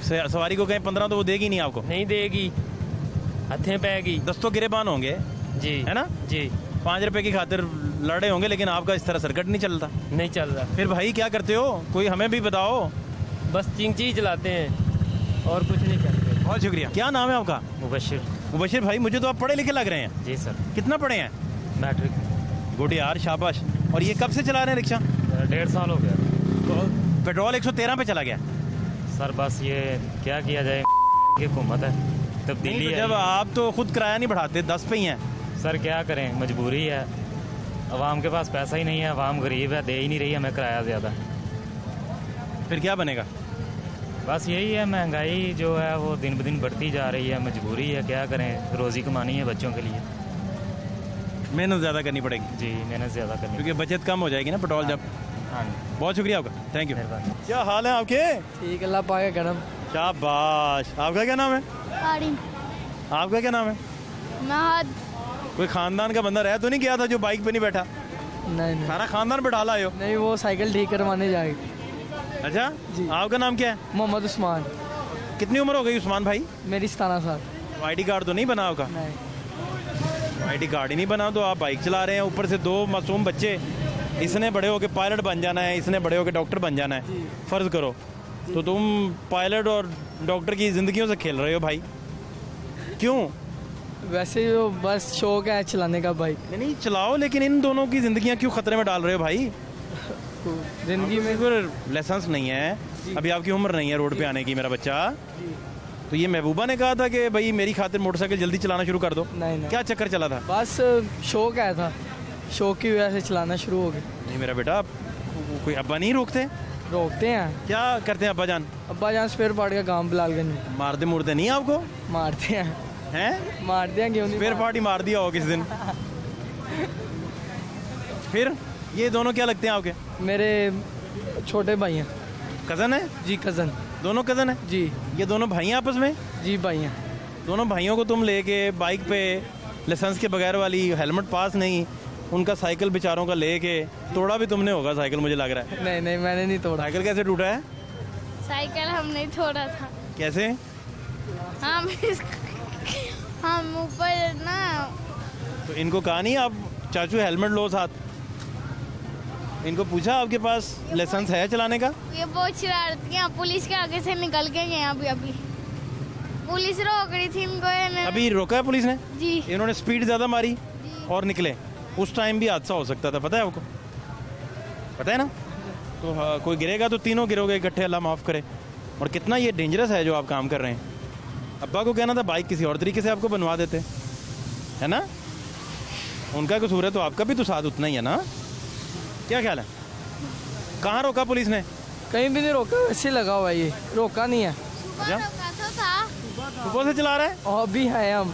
सवारी को कहें 15 तो वो देगी नहीं आपको? नहीं देगी, हथें पैगी। 10 तो गिरेबान होंगे जी, है ना जी। 5 रुपए की खातिर लड़े होंगे, लेकिन आपका इस तरह सर्किट नहीं चलता। नहीं चल रहा। फिर भाई क्या करते हो, कोई हमें भी बताओ। बस चिंची चलाते हैं और कुछ नहीं करते। बहुत शुक्रिया। क्या नाम है आपका? मुबशिर। मुबशिर भाई, मुझे तो आप पढ़े लिखे लग रहे हैं। जी सर। कितना पढ़े हैं? मैट्रिक। गुड यार, शाबाश। और ये कब से चला रहे हैं रिक्शा? 1.5 साल हो गया। तो पेट्रोल 113 पे चला गया सर, बस ये क्या किया जाए, ये हुकूमत है, तब्दीली तो है। जब आप तो खुद किराया नहीं बढ़ाते, 10 पे ही हैं। सर क्या करें, मजबूरी है। अवाम के पास पैसा ही नहीं है, अवाम गरीब है, दे ही नहीं रही हमें किराया ज़्यादा। फिर क्या बनेगा? बस यही है, महंगाई जो है वो दिन ब दिन बढ़ती जा रही है, मजबूरी है, क्या करें, रोज़ी कमानी है बच्चों के लिए। मेहनत ज़्यादा करनी पड़ेगी। जी, मेहनत ज़्यादा करनी, क्योंकि बचत कम हो जाएगी ना पेट्रोल जब। हाँ। बहुत शुक्रिया आपका, थैंक यू। क्या हाल है आपके? ठीक, अल्लाह पाक का करम। शाबाश। आपका क्या नाम है? कारिम। आपका क्या नाम है? महद। कोई खानदान का बंदा रह तो नहीं गया था जो बाइक पे नहीं बैठा? नहीं, सारा खानदान बैठा लाए हो? नहीं, वो साइकिल ठीक करवाने जाए। अच्छा जी। आपका नाम क्या है? मोहम्मद उस्मान। कितनी उम्र हो गई उस्मान भाई? मेरी 17 साल। आईडी कार्ड तो नहीं बना होगा? नहीं, आईडी कार्ड ही नहीं बना तो आप बाइक चला रहे हैं, ऊपर से 2 मासूम बच्चे। इसने बड़े होके पायलट बन जाना है, इसने बड़े होके डॉक्टर बन जाना है। फ़र्ज़ करो तो तुम पायलट और डॉक्टर की ज़िंदगियों से खेल रहे हो भाई, क्यों? वैसे ही बस शौक है चलाने का बाइक। नहीं चलाओ, लेकिन इन दोनों की ज़िंदगियाँ क्यों ख़तरे में डाल रहे हो भाई? जिंदगी में कोई लाइसेंस नहीं है, अभी आपकी उम्र नहीं है रोड पे आने की मेरा बच्चा। तो ये महबूबा ने कहा था कि भाई मेरी खातिर मोटरसाइकिल जल्दी चलाना शुरू कर दो। नहीं, क्या चक्कर चला था? बस शौक आया था, शौक की वजह से चलाना शुरू हो गया। नहीं मेरा बेटा, कोई अब्बा नहीं रोकते? रोकते हैं। क्या करते हैं अब्बा जान? अब्बा जान स्पेयर पार्ट का काम बिलालगंज में। मारते मुड़ते नहीं आपको? मारते हैं। हैं? मारते हैं, क्यों नहीं? स्पेयर पार्ट ही मार दिया हो किस दिन। फिर ये दोनों क्या लगते हैं आपके? मेरे छोटे भाई हैं। कज़न है जी, कज़न। दोनों कज़न है जी। ये दोनों भाई हैं आपस में? जी भाई हैं। दोनों भाइयों को तुम लेके बाइक पे लाइसेंस के बगैर वाली, हेलमेट पास नहीं, उनका साइकिल बेचारों का लेके तोड़ा भी तुमने होगा साइकिल, मुझे लग रहा है। नहीं नहीं, मैंने नहीं तोड़ा। साइकिल कैसे टूटा है? साइकिल हम नहीं छोड़ा था। कैसे? हम ऊपर ना। तो इनको कहा नहीं आप चाचू हेलमेट लो साथ? इनको पूछा आपके पास लाइसेंस है चलाने का? ये बहुत शरारतियाँ, पुलिस के आगे से निकल के गए अभी। पुलिस रोक रही थी इनको। अभी रोका है पुलिस ने? जी। इन्होंने स्पीड ज़्यादा मारी और निकले, उस टाइम भी हादसा हो सकता था, पता है आपको? पता है ना? तो हाँ, कोई गिरेगा तो तीनों गिरोगे इकट्ठे, अल्लाह माफ़ करे। और कितना ये डेंजरस है जो आप काम कर रहे हैं। अब्बा को कहना था बाइक किसी और तरीके से आपको बनवा देते, है ना? उनका कसूर है तो आपका भी तो साथ उतना ही है ना? क्या ख्याल है? कहाँ रोका पुलिस ने? कहीं भी नहीं रोका, वैसे लगा हुआ ये, रोका नहीं है। सुबह से चला रहा है? और भी है हम।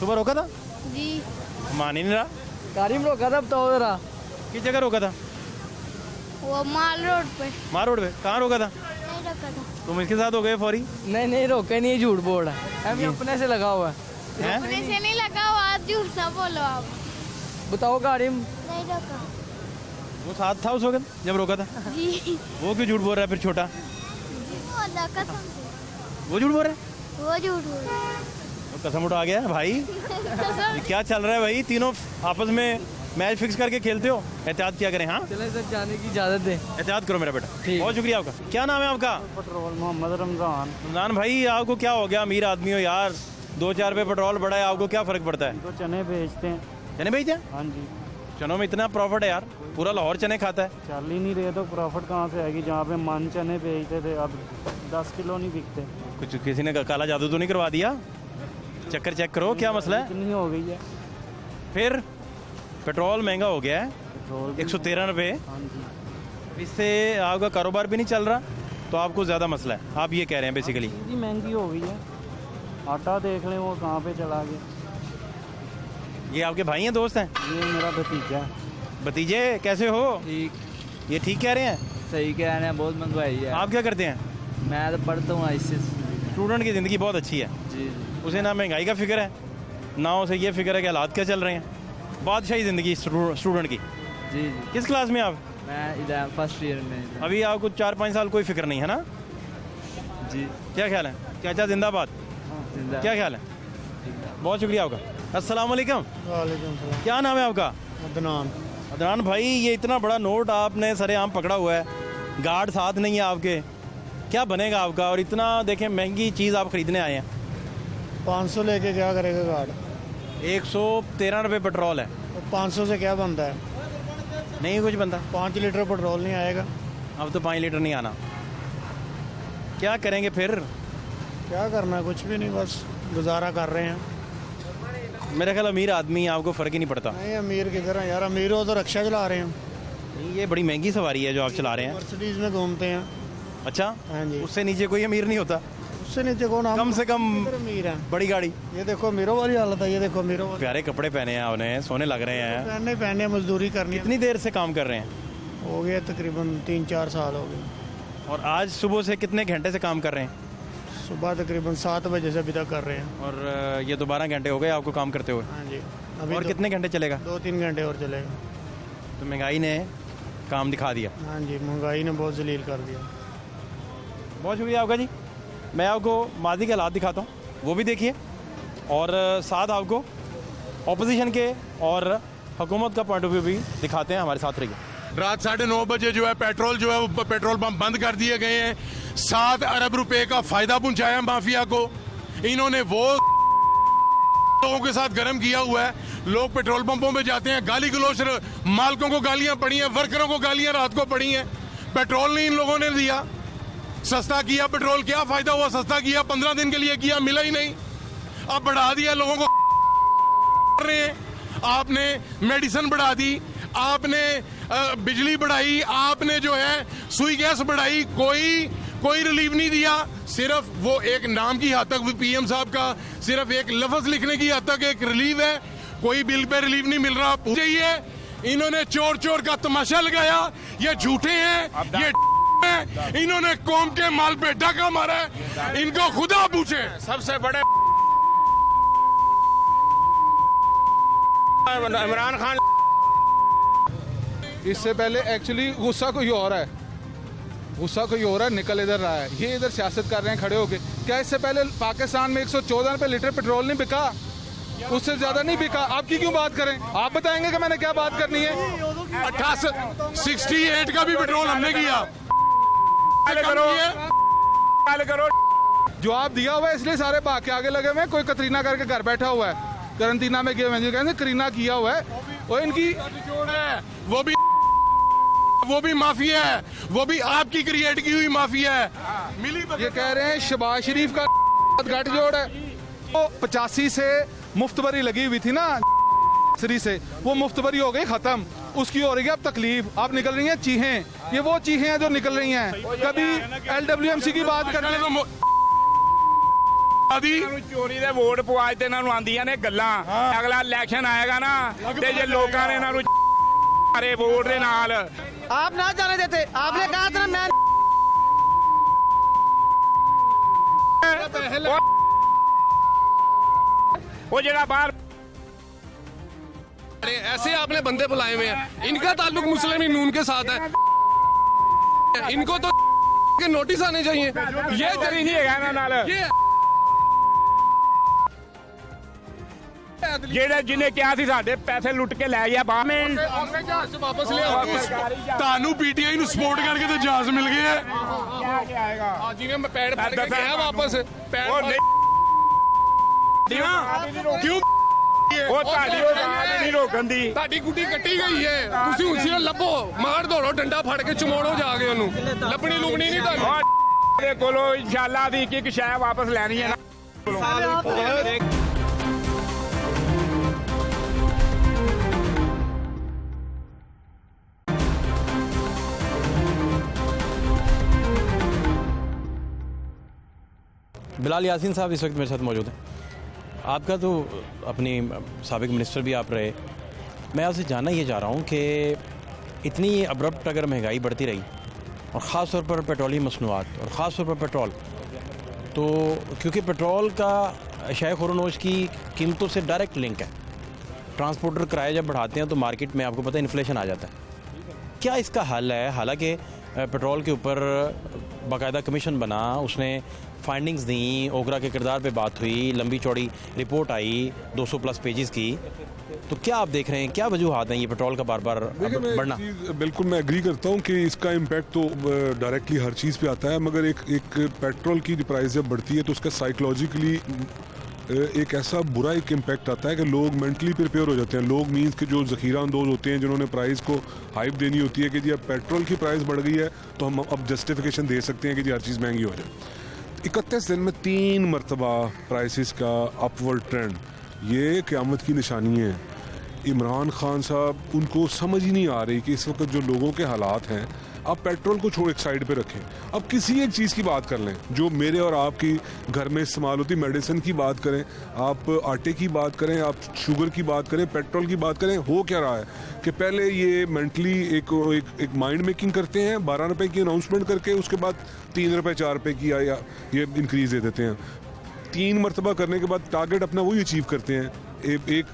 सुबह रोका था? जी। मान ही नहीं रहा। गाड़ी में रोका था, बताओ जरा। किस जगह रोका था? वो माल रोड पे। माल रोड पे? कहाँ रोका था? नहीं रोका था। तुम इसके साथ हो गए फौरी? नहीं रोके नहीं, झूठ बोल रहा है। हम अपने से लगा हुआ है। अपने से नहीं लगा हुआ, झूठ ना बोलो आप। बताओ गाड़ी में। नहीं रोका। वो साथ था उस वक्त जब रोका था? जी। वो क्यों झूठ बोल रहा है फिर छोटा? वो झूठ बोल रहा है? वो झूठ बोल रहा है। तो कसम उठा गया भाई। ये क्या चल रहा है भाई? तीनों आपस में मैच फिक्स करके खेलते हो? एहतियात किया करें। हाँ चले सर, जाने की इजाजत दे। एहतियात करो मेरा बेटा। बहुत शुक्रिया आपका। क्या नाम है आपका? पेट्रोल मोहम्मद रमजान। रमजान भाई, आपको क्या हो गया? अमीर आदमी हो यार, 2-4 रुपये पेट्रोल बढ़ा है, आपको क्या फर्क पड़ता है? तो चने बेचते हैं। चने बेचते हैं? हाँ जी। चनों में इतना प्रॉफिट है यार, पूरा लाहौर चने खाता है। चल ही नहीं रहे तो प्रॉफिट कहाँ से आएगी? जहाँ पे मन चने बेचते थे अब 10 किलो नहीं बिकते। कुछ किसी ने काला जादू तो नहीं करवा दिया? चक्कर चेक करो, क्या मसला है? कितनी हो गई है? फिर पेट्रोल महंगा हो गया है, 113 रुपये। हाँ जी। इससे आपका कारोबार भी नहीं चल रहा, तो आपको ज़्यादा मसला है, आप ये कह रहे हैं बेसिकली? चीज़ ही महंगी हो गई है। आटा देख लें वो कहाँ पे चला गया। ये आपके भाई हैं, दोस्त हैं? ये मेरा भतीजा। भतीजे कैसे हो? ठीक। ये ठीक कह रहे हैं? सही कह रहे हैं, बहुत महंगाई है। आप क्या करते हैं? मैं तो पढ़ता हूँ इससे। स्टूडेंट की ज़िंदगी बहुत अच्छी है जी। उसे ना महंगाई का फिक्र है, ना उसे ये फिक्र है कि हालात क्या चल रहे हैं। बादशाही ज़िंदगी स्टूडेंट की। जी। किस क्लास में आप? मैं फर्स्ट ईयर में। अभी आपको 4-5 साल कोई फिक्र नहीं है ना? जी। क्या ख्याल है? चाचा जिंदाबाद। क्या ख्याल है? बहुत शुक्रिया आपका। अस्सलाम वालेकुम। वालेकुम सलाम। क्या नाम है आपका? अदनान। अदनान भाई, ये इतना बड़ा नोट आपने सरेआम पकड़ा हुआ है, गार्ड साथ नहीं है आपके, क्या बनेगा आपका? और इतना देखें महंगी चीज़ आप खरीदने आए हैं। 500 लेके क्या करेगा गार्ड? 113 रुपये पेट्रोल है। तो 500 से क्या बनता है? नहीं कुछ बनता। 5 लीटर पेट्रोल नहीं आएगा। अब तो 5 लीटर नहीं आना, क्या करेंगे फिर? क्या करना, कुछ भी नहीं, बस गुजारा कर रहे हैं। मेरा ख्याल अमीर आदमी है, आपको फ़र्क ही नहीं पड़ता। नहीं, अमीर किधर है यार? अमीर हो तो रक्षा चला रहे हैं। नहीं, ये बड़ी महंगी सवारी है जो आप चला रहे हैं। मर्सिडीज में घूमते हैं। अच्छा। हाँ जी। उससे नीचे कोई अमीर नहीं होता? उससे नीचे कौन? कम से कम अमीर है। बड़ी गाड़ी। ये देखो मीरो वाली हालत है, ये देखो मीरो वाली। प्यारे कपड़े पहने हैं आपने, सोने लग रहे हैं। पहने मजदूरी करनी। कितनी देर से काम कर रहे हैं? हो गए तकरीबन 3-4 साल हो गए। और आज सुबह से कितने घंटे से काम कर रहे हैं? सुबह तकरीबन 7 बजे से अभी तक कर रहे हैं। और ये तो 12 घंटे हो गए आपको काम करते हुए? हाँ जी। अभी और कितने घंटे चलेगा? 2-3 घंटे और चलेगा। तो महंगाई ने काम दिखा दिया। हाँ जी, महंगाई ने बहुत जलील कर दिया। बहुत शुक्रिया आपका जी। मैं आपको माजी के हालात दिखाता हूँ, वो भी देखिए, और साथ आपको ऑपोजिशन के और हुकूमत का पॉइंट ऑफ व्यू भी दिखाते हैं। हमारे साथ रहिए। रात 9:30 बजे जो है पेट्रोल वो पेट्रोल पंप बंद कर दिए गए हैं। 7 अरब रुपए का फायदा पहुंचाया माफिया को। इन्होंने वो लोगों के साथ गर्म किया हुआ है। लोग पेट्रोल पंपों में जाते हैं, गाली गलौज, मालिकों को गालियां पड़ी हैं, वर्करों को गालियां रात को पड़ी हैं। पेट्रोल नहीं इन लोगों ने दिया, सस्ता किया पेट्रोल। क्या फायदा हुआ? सस्ता किया 15 दिन के लिए किया, मिला ही नहीं। अब बढ़ा दिया, लोगों को रहे हैं। आपने मेडिसिन बढ़ा दी, आपने बिजली बढ़ाई, आपने जो है सुई गैस बढ़ाई। कोई कोई रिलीफ नहीं दिया। सिर्फ वो एक नाम की हद तक पीएम साहब का सिर्फ एक लफ्ज लिखने की हद तक एक रिलीफ है, कोई बिल पे रिलीफ नहीं मिल रहा। चाहिए इन्होंने चोर चोर का तमाशा लगाया, ये झूठे हैं, ये हैं, इन्होंने कौम के माल पे डाका मारा है, इनको खुदा पूछे। सबसे बड़े इमरान खान, इससे पहले एक्चुअली गुस्सा कोई और है, गुस्सा कोई और है, निकल इधर रहा है, ये इधर सियासत कर रहे हैं खड़े होके। क्या इससे पहले पाकिस्तान में 114 रुपए लीटर पेट्रोल नहीं बिका? उससे ज्यादा नहीं बिका। आपकी क्यों बात करें? आप बताएंगे कि मैंने क्या बात करनी है? 68 का भी पेट्रोल हमने किया। करो जवाब दिया हुआ है, इसलिए सारे भाग के आगे लगे हुए हैं। कोई कतरीना करके घर बैठा हुआ है, करंटीना में गए हुए, कहते करीना किया हुआ है, और इनकी वो भी माफिया है, वो भी आपकी क्रिएट की हुई माफिया है। ये कह रहे हैं शहबाज शरीफ का गठजोड़ है। वो 85 से मुफ्तबरी लगी हुई थी ना सरी से, वो मुफ्तबरी हो गई खत्म, उसकी हो रही है अब तकलीफ। आप निकल रही हैं चीहें, ये वो चीहें हैं जो निकल रही हैं। कभी LWMC की बात करने चोरी दे वोट पवा ते इन्हां नूं आंदियां ने गल्लां। अगला इलेक्शन आएगा ना ते जे लोकां ने इन्हां नूं मारे वोट दे नाल। आप ना जाने देते, आपने कहा था ना मैं वो जेड़ा बाहर ऐसे आपने बंदे बुलाए हुए हैं, इनका ताल्लुक मुस्लिम नून के साथ है, इनको तो के नोटिस आने चाहिए। ये करी नहीं है ना नाल जेड़ा जिन्हें क्या सी साडे पैसे लुट के लै गया बाहर में वापस ले आओ। तानू पीटीआई नु सपोर्ट करके तो जहाज मिल गए है। क्या आएगा जी मैं पैड फाड़ के गया वापस पैड क्यों ਉਹ ਤੁਹਾਡੀ ਉਹ ਰਾਜ ਨਹੀਂ ਰੋਕਣ ਦੀ ਤੁਹਾਡੀ ਗੁੱਡੀ ਕੱਟੀ ਗਈ ਹੈ, ਤੁਸੀਂ ਉਸੇ ਨੂੰ ਲੱਭੋ, ਮਾਰ ਦੌੜੋ, ਡੰਡਾ ਫੜ ਕੇ ਚਮੋੜੋ ਜਾ ਕੇ ਉਹਨੂੰ, ਲੱਭਣੀ ਲੁਗਣੀ ਨਹੀਂ ਤੁਹਾਨੂੰ। ਦੇ ਕੋਲੋਂ ਇਨਸ਼ਾਅੱਲਾ ਦੀ ਇੱਕ ਸ਼ੈ ਵਾਪਸ ਲੈਣੀ ਹੈ ਨਾ। बिलाल यासीन साहब इस वक्त मेरे साथ मौजूद हैं। आपका तो अपनी साबिक मिनिस्टर भी आप रहे, मैं आपसे जानना ये चाह रहा हूँ कि इतनी अब्रप्ट अगर महंगाई बढ़ती रही और ख़ास तौर पर पेट्रोलियम मसनूआत और ख़ास तौर पर पेट्रोल, तो क्योंकि पेट्रोल का अशाए खुरनोश की कीमतों से डायरेक्ट लिंक है, ट्रांसपोर्टर किराया जब बढ़ाते हैं तो मार्केट में आपको पता है इन्फ्लेशन आ जाता है। क्या इसका हल है? हालांकि पेट्रोल के ऊपर बाकायदा कमीशन बना, उसने फाइंडिंग्स दी, ओगरा के किरदार पे बात हुई, लंबी चौड़ी रिपोर्ट आई 200+ पेजेस की, तो क्या आप देख रहे हैं, क्या वजूहात हैं ये पेट्रोल का बार बार बढ़ना? बिल्कुल मैं एग्री करता हूँ कि इसका इम्पैक्ट तो डायरेक्टली हर चीज़ पे आता है, मगर एक पेट्रोल की प्राइस जब बढ़ती है तो उसका साइकोलॉजिकली एक ऐसा बुरा एक इम्पैक्ट आता है कि लोग मेंटली प्रिपेयर हो जाते हैं। लोग मीन्स के जो ज़ख़ीरा अंदोज़ होते हैं, जिन्होंने प्राइस को हाइप देनी होती है कि जी अब पेट्रोल की प्राइस बढ़ गई है तो हम अब जस्टिफिकेशन दे सकते हैं कि जी हर चीज़ महंगी हो जाए। 31 दिन में 3 मरतबा प्राइसेस का अपवर्ड ट्रेंड, ये क़यामत की निशानी है। इमरान खान साहब, उनको समझ ही नहीं आ रही कि इस वक्त जो लोगों के हालात हैं, आप पेट्रोल को छोड़ एक साइड पे रखें, अब किसी एक चीज़ की बात कर लें जो मेरे और आपकी घर में इस्तेमाल होती, मेडिसिन की बात करें, आप आटे की बात करें, आप शुगर की बात करें, पेट्रोल की बात करें। हो क्या रहा है कि पहले ये मेंटली एक माइंड मेकिंग करते हैं, 12 रुपए की अनाउंसमेंट करके उसके बाद 3 रुपए 4 रुपए की या ये इंक्रीज़ दे देते हैं। 3 मरतबा करने के बाद टारगेट अपना वही अचीव करते हैं। एक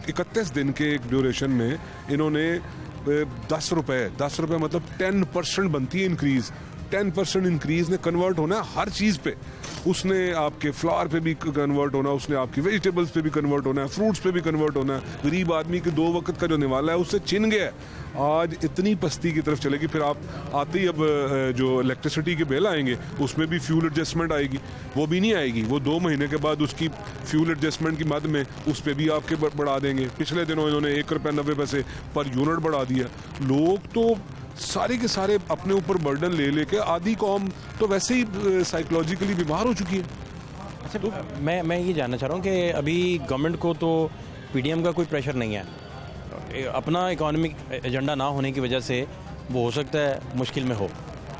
31 दिन के एक ड्यूरेशन में इन्होंने 10 रुपए मतलब 10% बनती है इंक्रीज़। 10% इंक्रीज़ ने कन्वर्ट होना है हर चीज़ पे, उसने आपके फ्लावर पे भी कन्वर्ट होना, उसने आपकी वेजिटेबल्स पे भी कन्वर्ट होना है, फ्रूट्स पे भी कन्वर्ट होना है। गरीब आदमी के 2 वक्त का जो निवाला है उससे छिन गया है। आज इतनी पस्ती की तरफ चलेगी, फिर आप आते ही अब जो इलेक्ट्रिसिटी के बिल आएंगे उसमें भी फ्यूल एडजस्टमेंट आएगी, वो भी नहीं आएगी, वो 2 महीने के बाद उसकी फ्यूल एडजस्टमेंट की मद में उस पर भी आपके बढ़ा देंगे। पिछले दिनों इन्होंने 1 रुपया 90 पैसे पर यूनिट बढ़ा दिया। लोग तो सारे के सारे अपने ऊपर बर्डन ले लेके, आधी कौम तो वैसे ही साइकोलॉजिकली बीमार हो चुकी है। अच्छा, तो मैं ये जानना चाह रहा हूँ कि अभी गवर्नमेंट को तो पीडीएम का कोई प्रेशर नहीं है, अपना इकोनॉमिक एजेंडा ना होने की वजह से वो हो सकता है मुश्किल में हो,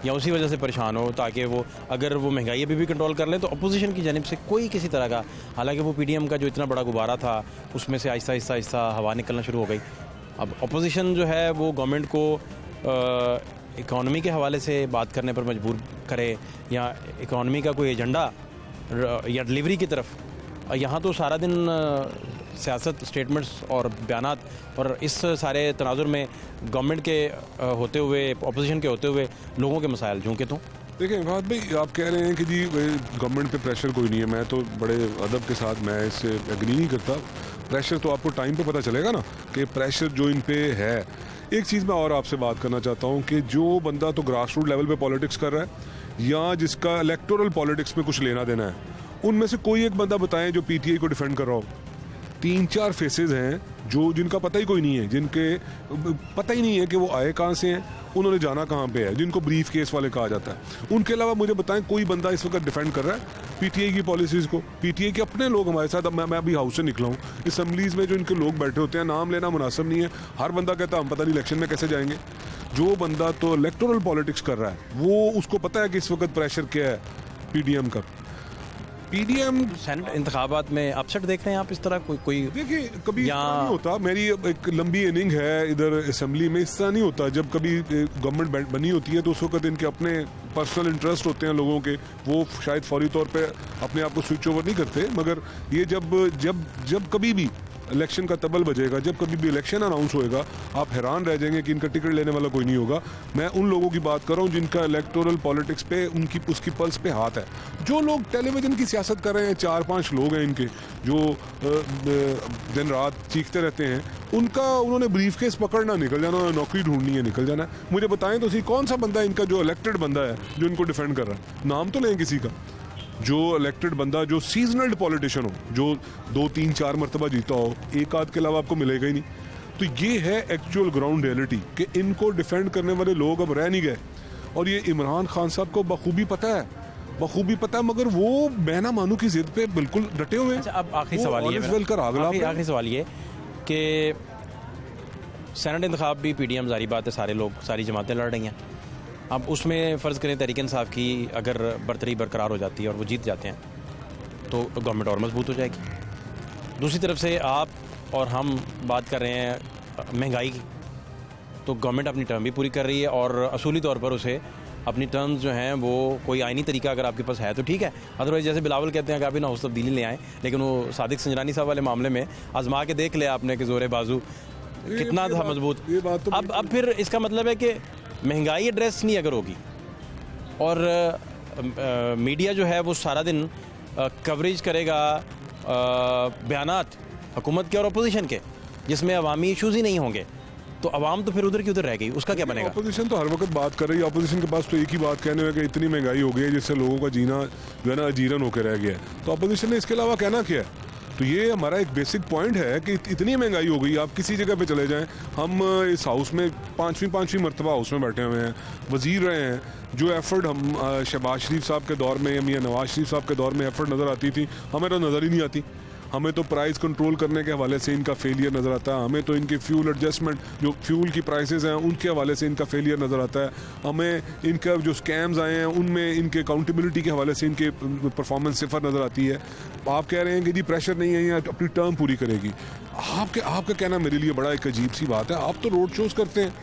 या उसी वजह से परेशान हो, ताकि वो अगर वो महंगाई अभी भी कंट्रोल कर लें तो अपोजिशन की जानिब से कोई किसी तरह का, हालांकि वो पीडीएम का जो इतना बड़ा गुब्बारा था उसमें से आहिस्ता आहिस्ता आहिस्ता हवा निकलना शुरू हो गई। अब अपोजिशन जो है वो गवर्नमेंट को इकॉनमी के हवाले से बात करने पर मजबूर करे या इकॉनमी का कोई एजेंडा या डिलीवरी की तरफ, यहाँ तो सारा दिन सियासत, स्टेटमेंट्स और बयानात और इस सारे तनाजुर में गवर्नमेंट के होते हुए, अपोजिशन के होते हुए लोगों के मसाइल झोंके तो। देखिए फहद भाई, आप कह रहे हैं कि जी गवर्नमेंट पे प्रेशर कोई नहीं है, मैं तो बड़े अदब के साथ मैं इससे एग्री नहीं करता। प्रेशर तो आपको टाइम पे पता चलेगा ना कि प्रेशर जो इन पे है। एक चीज़ मैं और आपसे बात करना चाहता हूँ कि जो बंदा तो ग्रास रूट लेवल पे पॉलिटिक्स कर रहा है या जिसका इलेक्टोरल पॉलिटिक्स में कुछ लेना देना है, उनमें से कोई एक बंदा बताएं जो पीटीआई को डिफेंड कर रहा हो। 3-4 फेसेस हैं जो जिनका पता ही कोई नहीं है, जिनके पता ही नहीं है कि वो आए कहाँ से हैं, उन्होंने जाना कहाँ पे है, जिनको ब्रीफ केस वाले कहा जाता है। उनके अलावा मुझे बताएं कोई बंदा इस वक्त डिफेंड कर रहा है पीटीआई की पॉलिसीज़ को। पीटीआई के अपने लोग हमारे साथ, मैं अभी हाउस से निकला हूँ, असम्बलीज़ में जो इनके लोग बैठे होते हैं, नाम लेना मुनासिब नहीं है। हर बंदा कहता हम पता नहीं इलेक्शन में कैसे जाएंगे। जो बंदा तो इलेक्टोरल पॉलिटिक्स कर रहा है वो, उसको पता है कि इस वक्त प्रेशर क्या है पीडीएम का। पीडीएम सेनेट इंतखाबात में अपसेट देख रहे हैं आप इस तरह? कोई देखिए कभी नहीं होता। मेरी एक लंबी इनिंग है इधर असेंबली में, इस तरह नहीं होता। जब कभी गवर्नमेंट बनी होती है तो उस वक्त इनके अपने पर्सनल इंटरेस्ट होते हैं लोगों के, वो शायद फौरी तौर पे अपने आप को स्विच ओवर नहीं करते। मगर ये जब कभी भी इलेक्शन का तबल बजेगा, जब कभी भी इलेक्शन अनाउंस होएगा, आप हैरान रह जाएंगे कि इनका टिकट लेने वाला कोई नहीं होगा। मैं उन लोगों की बात कर रहा हूँ जिनका इलेक्टोरल पॉलिटिक्स पे उसकी पल्स पे हाथ है। जो लोग टेलीविजन की सियासत कर रहे हैं, 4-5 लोग हैं इनके जो दिन रात चीखते रहते हैं, उन्होंने ब्रीफ केस पकड़ना, निकल जाना, नौकरी ढूंढनी है, निकल जाना। मुझे बताएं तो सही कौन सा बंदा इनका जो इलेक्टेड बंदा है जो इनको डिफेंड कर रहा है? नाम तो लें किसी का जो इलेक्टेड बंदा, जो सीजनल पॉलिटिशियन हो, जो 2-3-4 मरतबा जीता हो, एक आध के अलावा आपको मिलेगा ही नहीं। तो ये है एक्चुअल ग्राउंड रियलिटी कि इनको डिफेंड करने वाले लोग अब रह नहीं गए। और ये इमरान खान साहब को बखूबी पता है, मगर वो मैं ना मानू की जिद पे बिल्कुल डटे हुए हैं। अच्छा, अब आखिरी सवाल ये कि सेनेट इंतखाब भी पीडीएम, जारी बात है सारे लोग, सारी जमातें लड़ रही हैं। अब उसमें फ़र्ज़ करें तहरीक इंसाफ की अगर बरतरी बरकरार हो जाती है और वो जीत जाते हैं तो गवर्नमेंट और मजबूत हो जाएगी। दूसरी तरफ से आप और हम बात कर रहे हैं महंगाई की, तो गवर्नमेंट अपनी टर्म भी पूरी कर रही है और असूली तौर पर उसे अपनी टर्म्स जो हैं वो कोई आईनी तरीका अगर आपके पास है तो ठीक है। अदरवाइज जैसे बिलावल कहते हैं कि आप ना उस तब्दीली ले आएँ, लेकिन वो सादिक संजरानी साहब वाले मामले में आजमा के देख लिया आपने कि जोरे बाजू कितना था मजबूत। अब फिर इसका मतलब है कि महंगाई एड्रेस नहीं अगर होगी और मीडिया जो है वो सारा दिन कवरेज करेगा बयानात हुकूमत के और अपोजिशन के, जिसमें अवामी इशूज़ ही नहीं होंगे, तो अवाम तो फिर उधर की उधर रह गई, उसका क्या बनेगा? अपोजिशन तो हर वक्त बात कर रही है। अपोजिशन के पास तो एक ही बात कहने में कि इतनी महंगाई हो गई है जिससे लोगों का जीना जो है ना अजीरन होकर रह गया है। तो अपोजिशन ने इसके अलावा कहना क्या है? तो ये हमारा एक बेसिक पॉइंट है कि इतनी महंगाई हो गई, आप किसी जगह पे चले जाएं, हम इस हाउस में पांचवी मरतबा हाउस में बैठे हुए हैं, वजीर रहे हैं, जो एफर्ट हम शहबाज शरीफ साहब के दौर में या मियां नवाज शरीफ साहब के दौर में एफर्ट नज़र आती थी, हमें तो नज़र ही नहीं आती। हमें तो प्राइस कंट्रोल करने के हवाले से इनका फेलियर नज़र आता है, हमें तो इनके फ्यूल एडजस्टमेंट, जो फ्यूल की प्राइसेस हैं उनके हवाले से इनका फेलियर नज़र आता है, हमें इनका जो स्कैम्स आए हैं उनमें इनके अकाउंटेबिलिटी के हवाले से इनके परफॉर्मेंस सिफर नज़र आती है। आप कह रहे हैं कि जी प्रेशर नहीं है या अपनी टर्म पूरी करेगी। आपका कहना मेरे लिए बड़ा एक अजीब सी बात है। आप तो रोड शोज़ करते हैं,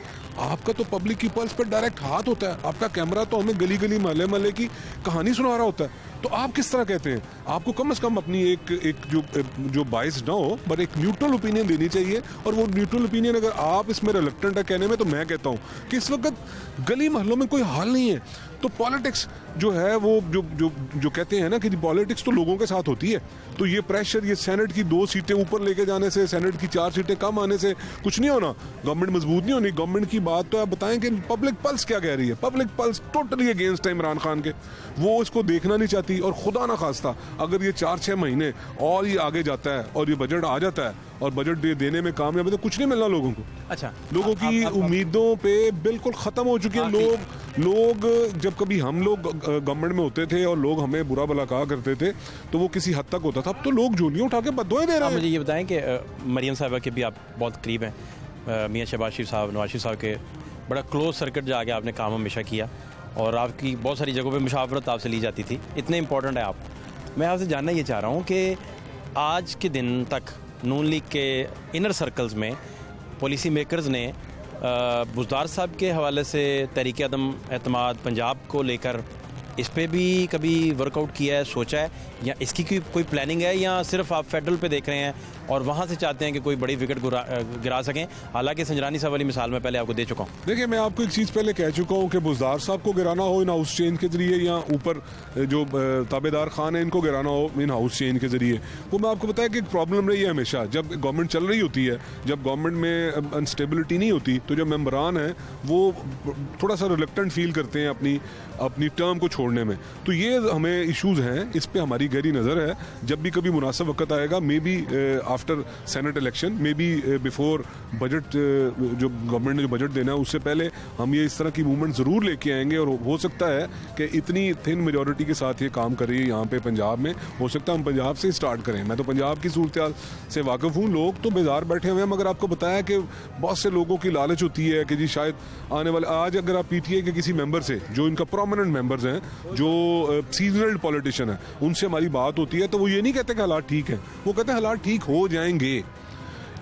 आपका तो पब्लिक की पल्स पर डायरेक्ट हाथ होता है, आपका कैमरा तो हमें गली गली महल्ले महल्ले की कहानी सुना रहा होता है। तो आप किस तरह कहते हैं? आपको कम से कम अपनी एक जो बाइस ना हो बट एक न्यूट्रल ओपिनियन देनी चाहिए। और वो न्यूट्रल ओपिनियन अगर आप इसमें रिलक्टेंट है कहने में, तो मैं कहता हूँ कि इस वक्त गली महलों में कोई हाल नहीं है। तो पॉलिटिक्स जो है वो जो कहते हैं ना कि पॉलिटिक्स तो लोगों के साथ होती है। तो ये प्रेशर, ये सेनेट की 2 सीटें ऊपर लेके जाने से, सेनेट की 4 सीटें कम आने से कुछ नहीं होना। गवर्नमेंट मजबूत नहीं होनी। गवर्नमेंट की बात तो आप बताएं कि पब्लिक पल्स क्या कह रही है। पब्लिक पल्स टोटली अगेंस्ट है इमरान खान के, वो इसको देखना नहीं चाहती। और खुदा ना खास्ता अगर ये 4-6 महीने और ये आगे जाता है और ये बजट आ जाता है और बजट देने में कामयाब है, तो कुछ नहीं मिलना लोगों को। अच्छा, लोगों की उम्मीदों पे बिल्कुल खत्म हो चुकी है। लोग जब कभी हम लोग गवर्नमेंट में होते थे और लोग हमें बुरा भला कहा करते थे तो वो किसी हद तक होता था। अब तो लोग झोलियां उठा के बददुआएं दे रहे हैं। मुझे ये बताएं कि मरियम साहिबा के भी आप बहुत करीब हैं, मियां शहबाज शरीफ साहब, नवाज शरीफ साहब के बड़ा क्लोज सर्किट जाके आपने काम हमेशा किया। और आपकी बहुत सारी जगहों पे मुशावरत आपसे ली जाती थी, इतने इम्पोर्टेंट है आप। मैं आपसे जानना ये चाह रहा हूँ कि आज के दिन तक नून लीग के इनर सर्कल्स में पॉलिसी मेकर्स ने बुज़दार साहब के हवाले से तहरीक अदम एतमाद पंजाब को लेकर इस पे भी कभी वर्कआउट किया है, सोचा है, या इसकी कोई प्लानिंग है, या सिर्फ आप फेडरल पे देख रहे हैं और वहाँ से चाहते हैं कि कोई बड़ी विकेट गिरा सकें? हालांकि संजरानी साहब वाली मिसाल मैं पहले आपको दे चुका हूँ। देखिए, मैं आपको एक चीज़ पहले कह चुका हूँ कि बुज़दार साहब को गिराना हो इन हाउस चेन के ज़रिए, या ऊपर जो ताबेदार खान है इनको गिराना हो इन हाउस चेन के ज़रिए, वो मैं आपको बताया कि एक प्रॉब्लम रही है हमेशा। जब गवर्नमेंट चल रही होती है, जब गवर्नमेंट में अनस्टेबिलिटी नहीं होती, तो जो मेम्बरान हैं वो थोड़ा सा रिलक्टेंट फील करते हैं अपनी टर्म को छोड़ने में। तो ये हमें इश्यूज़ हैं, इस पे हमारी गहरी नज़र है। जब भी कभी मुनासिब वक्त आएगा, may be after senate election, may be before budget, जो गवर्नमेंट ने जो बजट देना है उससे पहले हम ये इस तरह की मूवमेंट ज़रूर लेके आएंगे। और हो सकता है कि इतनी थिन मेजॉरिटी के साथ ये काम कर रही है यहाँ पे पंजाब में, हो सकता है हम पंजाब से स्टार्ट करें। मैं तो पंजाब की सूरत से वाकिफ़ हूँ, लोग तो बेजार बैठे हुए हैं, मगर आपको बताया कि बहुत से लोगों की लालच होती है कि जी शायद आने वाले, आज अगर आप पीटीआई के किसी मेंबर से, जो इनका प्रोमिनेंट मेंबर्स हैं, जो सीजनल पॉलिटिशियन है, उनसे हमारी बात होती है, तो वो ये नहीं कहते कि हालात ठीक है, वो कहते हैं हालात ठीक हो जाएंगे।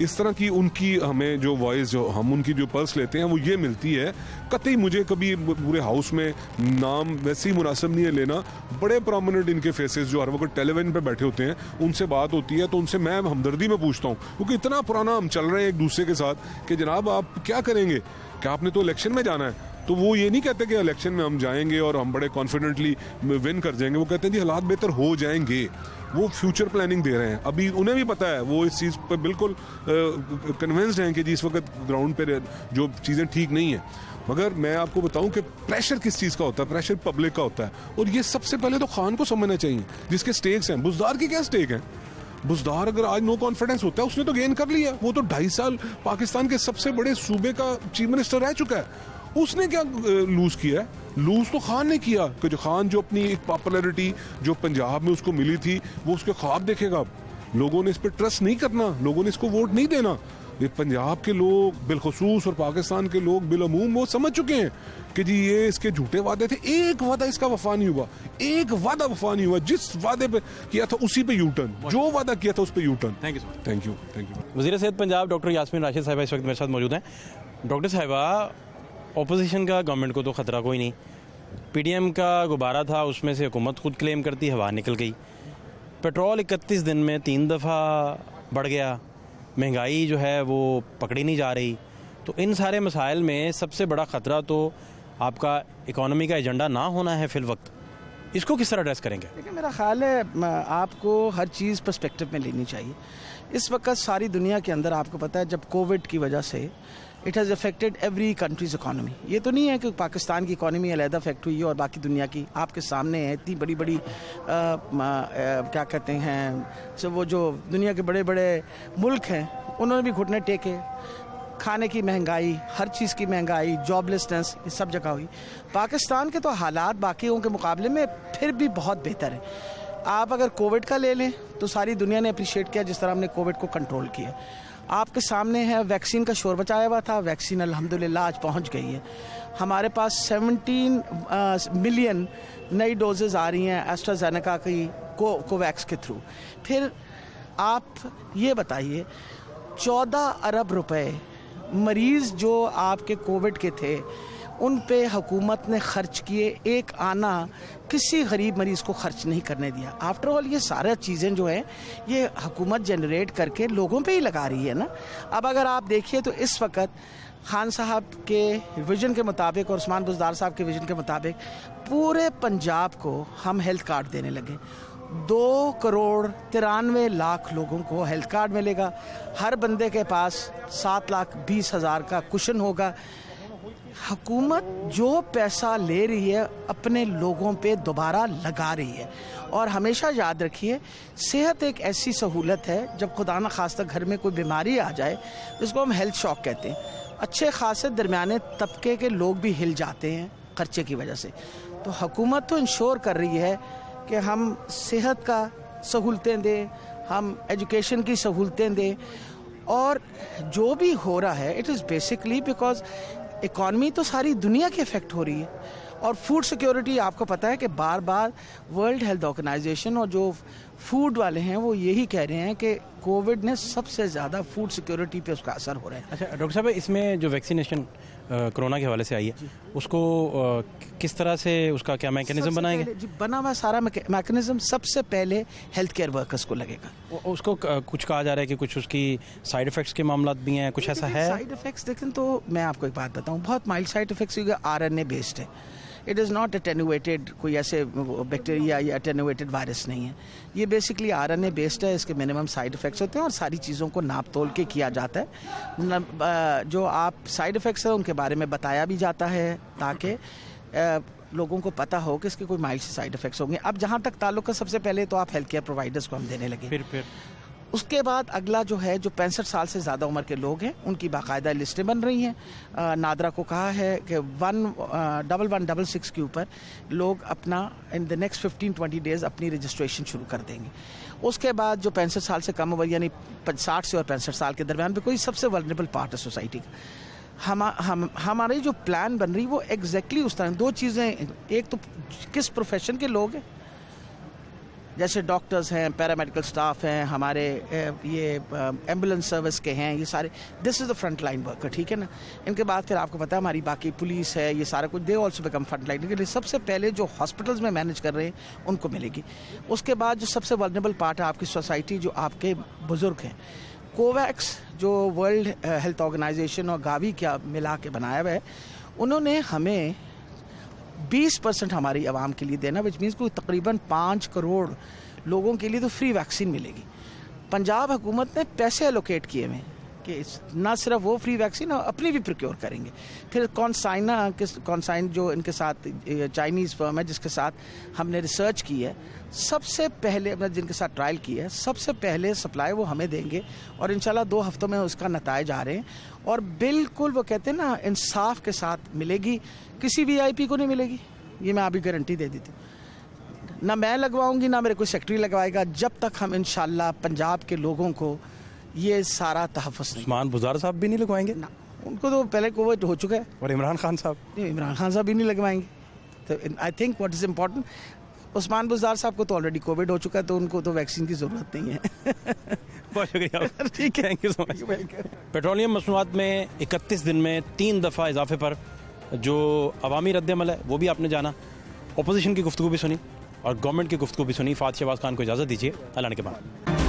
इस तरह की उनकी हमें जो वॉइस, जो हम उनकी जो पल्स लेते हैं, वो ये मिलती है। कतई मुझे कभी पूरे हाउस में नाम वैसे ही मुनासिब नहीं है लेना। बड़े प्रोमिनेंट इनके फेसेस जो हर वक्त टेलीविजन पे बैठे होते हैं, उनसे बात होती है, तो उनसे मैं हमदर्दी में पूछता हूँ, क्योंकि इतना पुराना हम चल रहे हैं एक दूसरे के साथ कि जनाब आप क्या करेंगे, क्या आपने तो इलेक्शन में जाना है। तो वो ये नहीं कहते कि इलेक्शन में हम जाएंगे और हम बड़े कॉन्फिडेंटली विन कर जाएंगे, वो कहते हैं जी हालात बेहतर हो जाएंगे। वो फ्यूचर प्लानिंग दे रहे हैं। अभी उन्हें भी पता है, वो इस चीज़ पर बिल्कुल कन्विंस्ड हैं कि जी इस वक्त ग्राउंड पे जो चीज़ें ठीक नहीं हैं। मगर मैं आपको बताऊं कि प्रेशर किस चीज़ का होता है, प्रेशर पब्लिक का होता है। और ये सबसे पहले तो खान को समझना चाहिए, जिसके स्टेक्स हैं। बुज़दार के क्या स्टेक हैं? बुज़दार अगर आज नो कॉन्फिडेंस होता है, उसने तो गेन कर लिया। वो तो 2.5 साल पाकिस्तान के सबसे बड़े सूबे का चीफ मिनिस्टर रह चुका है। उसने क्या लूज किया है? लूज तो खान ने किया कि जो खान जो अपनी एक पॉपुलैरिटी जो पंजाब में उसको मिली थी, वो उसके ख्वाब देखेगा। लोगों ने इस पर ट्रस्ट नहीं करना, लोगों ने इसको वोट नहीं देना। ये पंजाब के लोग बिलखसूस और पाकिस्तान के लोग बिलअमूम वो समझ चुके हैं कि जी ये इसके झूठे वादे थे। एक वादा इसका वफा नहीं हुआ, एक वादा वफा नहीं हुआ। जिस वादे पे किया था उसी पे यू टर्न, जो वादा किया था उस पे U turn. Thank you, thank you, thank you. वज़ीर सेहत पंजाब डॉक्टर यास्मीन राशिद साहिबा इस वक्त मेरे साथ मौजूद हैं। डॉक्टर साहिबा, ऑपोजिशन का गवर्नमेंट को तो ख़तरा कोई नहीं, पीडीएम का गुब्बारा था, उसमें से हुकूमत खुद क्लेम करती, हवा निकल गई। पेट्रोल 31 दिन में 3 दफ़ा बढ़ गया, महंगाई जो है वो पकड़ी नहीं जा रही। तो इन सारे मसाइल में सबसे बड़ा ख़तरा तो आपका इकॉनमी का एजेंडा ना होना है फिल वक्त। इसको किस तरह एड्रेस करेंगे? देखिए, मेरा ख्याल है आपको हर चीज़ पर्सपेक्टिव में लेनी चाहिए। इस वक्त सारी दुनिया के अंदर आपको पता है, जब कोविड की वजह से it has affected every countries economy. ये तो नहीं है कि पाकिस्तान की इकॉनमी अलहदा अफेक्ट हुई है और बाकी दुनिया की आपके सामने है। इतनी बड़ी बड़ी क्या कहते हैं, सब वो जो दुनिया के बड़े बड़े मुल्क हैं, उन्होंने भी घुटने टेके। खाने की महंगाई, हर चीज़ की महंगाई, जॉबलेसनेस, ये सब जगह हुई। पाकिस्तान के तो हालात बाकियों के मुकाबले में फिर भी बहुत बेहतर है। आप अगर कोविड का ले लें तो सारी दुनिया ने अप्रिशिएट किया जिस तरह हमने कोविड को कंट्रोल किया। आपके सामने है, वैक्सीन का शोर मचाया हुआ था, वैक्सीन अल्हम्दुलिल्लाह आज पहुंच गई है। हमारे पास 17 मिलियन नई डोजेज़ आ रही हैं एस्ट्राजेनेका की कोवैक्स के थ्रू। फिर आप ये बताइए, 14 अरब रुपए मरीज़ जो आपके कोविड के थे उन पे हुकूमत ने खर्च किए। एक आना किसी गरीब मरीज़ को खर्च नहीं करने दिया। आफ्टर ऑल ये सारा चीज़ें जो हैं ये हुकूमत जनरेट करके लोगों पे ही लगा रही है ना। अब अगर आप देखिए तो इस वक्त खान साहब के विज़न के मुताबिक और उस्मान बुज़दार साहब के विज़न के मुताबिक पूरे पंजाब को हम हेल्थ कार्ड देने लगे। 2,93,00,000 लोगों को हेल्थ कार्ड मिलेगा। हर बंदे के पास 7,20,000 का कुशन होगा। हुकूमत जो पैसा ले रही है अपने लोगों पे दोबारा लगा रही है। और हमेशा याद रखिए, सेहत एक ऐसी सहूलत है, जब खुदा न खास्ता घर में कोई बीमारी आ जाए, इसको हम हेल्थ शॉक कहते हैं। अच्छे खासे दरमियाने तबके के लोग भी हिल जाते हैं खर्चे की वजह से। तो हुकूमत तो इंश्योर कर रही है कि हम सेहत का सहूलतें दें, हम एजुकेशन की सहूलतें दें। और जो भी हो रहा है it is basically because economy तो सारी दुनिया की इफ़ेक्ट हो रही है। और फूड सिक्योरिटी आपको पता है कि बार बार वर्ल्ड हेल्थ ऑर्गेनाइजेशन और जो फूड वाले हैं वो यही कह रहे हैं कि कोविड ने सबसे ज़्यादा फूड सिक्योरिटी पे उसका असर हो रहा है। अच्छा डॉक्टर साहब, इसमें जो वैक्सीनेशन कोरोना के हवाले से आई है उसको किस तरह से उसका क्या मैकेनिज्म बनाएंगे? जी बना हुआ सारा मैकेनिज्म सबसे पहले हेल्थ केयर वर्कर्स को लगेगा। उसको कुछ कहा जा रहा है कि कुछ उसकी साइड इफ़ेक्ट्स के मामला भी हैं, कुछ ऐसा है? साइड इफ़ेक्ट्स देखें तो मैं आपको एक बात बताऊं, बहुत mild side effects RNA based है। इट इज़ नॉट अटेनुएटेड, कोई ऐसे बैक्टीरिया या अटेनुएटेड वायरस नहीं है। ये बेसिकली RNA बेस्ड है। इसके मिनिमम साइड इफ़ेक्ट्स होते हैं और सारी चीज़ों को नाप तोल के किया जाता है। जो आप साइड इफ़ेक्ट्स हैं उनके बारे में बताया भी जाता है ताकि लोगों को पता हो कि इसके कोई माइल्ड से साइड इफ़ेक्ट्स होंगे। अब जहाँ तक ताल्लुक है, सबसे पहले तो आप हेल्थ केयर प्रोवाइडर्स को हम देने लगे। फिर उसके बाद अगला जो है, जो 65 साल से ज़्यादा उम्र के लोग हैं उनकी बाकायदा लिस्टें बन रही हैं। नादरा को कहा है कि 1166 के ऊपर लोग अपना इन द नेक्स्ट 15-20 डेज़ अपनी रजिस्ट्रेशन शुरू कर देंगे। उसके बाद जो 65 साल से कम उम्र यानी 60 से और 65 साल के दरमियान पे कोई सबसे वल्नरेबल पार्ट है सोसाइटी का, हमारी जो प्लान बन रही वो एग्जैक्टली उस तरह। दो चीज़ें, एक तो किस प्रोफेशन के लोग हैं, जैसे डॉक्टर्स हैं, पैरामेडिकल स्टाफ हैं, हमारे ये एम्बुलेंस सर्विस के हैं, ये सारे this is the front line worker, ठीक है ना। इनके बाद फिर आपको पता है हमारी बाकी पुलिस है, ये सारा कुछ, they also become front line के लिए। सबसे पहले जो हॉस्पिटल्स में मैनेज कर रहे हैं उनको मिलेगी। उसके बाद जो सबसे वल्नरेबल पार्ट है आपकी सोसाइटी, जो आपके बुज़ुर्ग हैं, कोवैक्स जो वर्ल्ड हेल्थ ऑर्गेनाइजेशन और गावी क्या मिला के बनाया हुआ है, उन्होंने हमें 20% हमारी आवाम के लिए देना, विच मीन्स कोई तकरीबन 5 करोड़ लोगों के लिए तो फ्री वैक्सीन मिलेगी। पंजाब हुकूमत ने पैसे एलोकेट किए हुए कि ना सिर्फ वो फ्री वैक्सीन और अपनी भी प्रोक्योर करेंगे। फिर कॉन्साइन जो इनके साथ चाइनीज़ फर्म है जिसके साथ हमने रिसर्च की है, सबसे पहले जिनके साथ ट्रायल की है, सबसे पहले सप्लाई वो हमें देंगे और इंशाल्लाह 2 हफ्तों में उसका नताइज आ रहे हैं। और बिल्कुल वो कहते हैं ना, इंसाफ के साथ मिलेगी, किसी VIP को नहीं मिलेगी, ये मैं अभी गारंटी दे देती हूँ। ना मैं लगवाऊंगी ना मेरे कोई सेक्रेटरी लगवाएगा, जब तक हम इंशाल्लाह पंजाब के लोगों को ये सारा तहफ़्फ़ुज़ नहीं। उस्मान बुज़दार साहब भी नहीं लगवाएंगे ना, उनको तो पहले कोविड हो चुका है। और इमरान खान साहब भी नहीं लगवाएंगे। तो I think what is important, Usman Buzdar साहब को तो ऑलरेडी कोविड हो चुका है, तो उनको तो वैक्सीन की ज़रूरत नहीं है। बहुत शुक्रिया, ठीक है, thank you so much. Petroleum मसनूआत में 31 दिन में 3 दफ़ा इजाफे पर जो अवामी रद्द-ए-अमल है वो भी आपने जाना, अपोजिशन की गुफ्तगू भी सुनी और गवर्नमेंट की गुफ्तगू भी सुनी। फ़ात शहबाज खान को इजाज़त दीजिए, अल्लाह के बाद।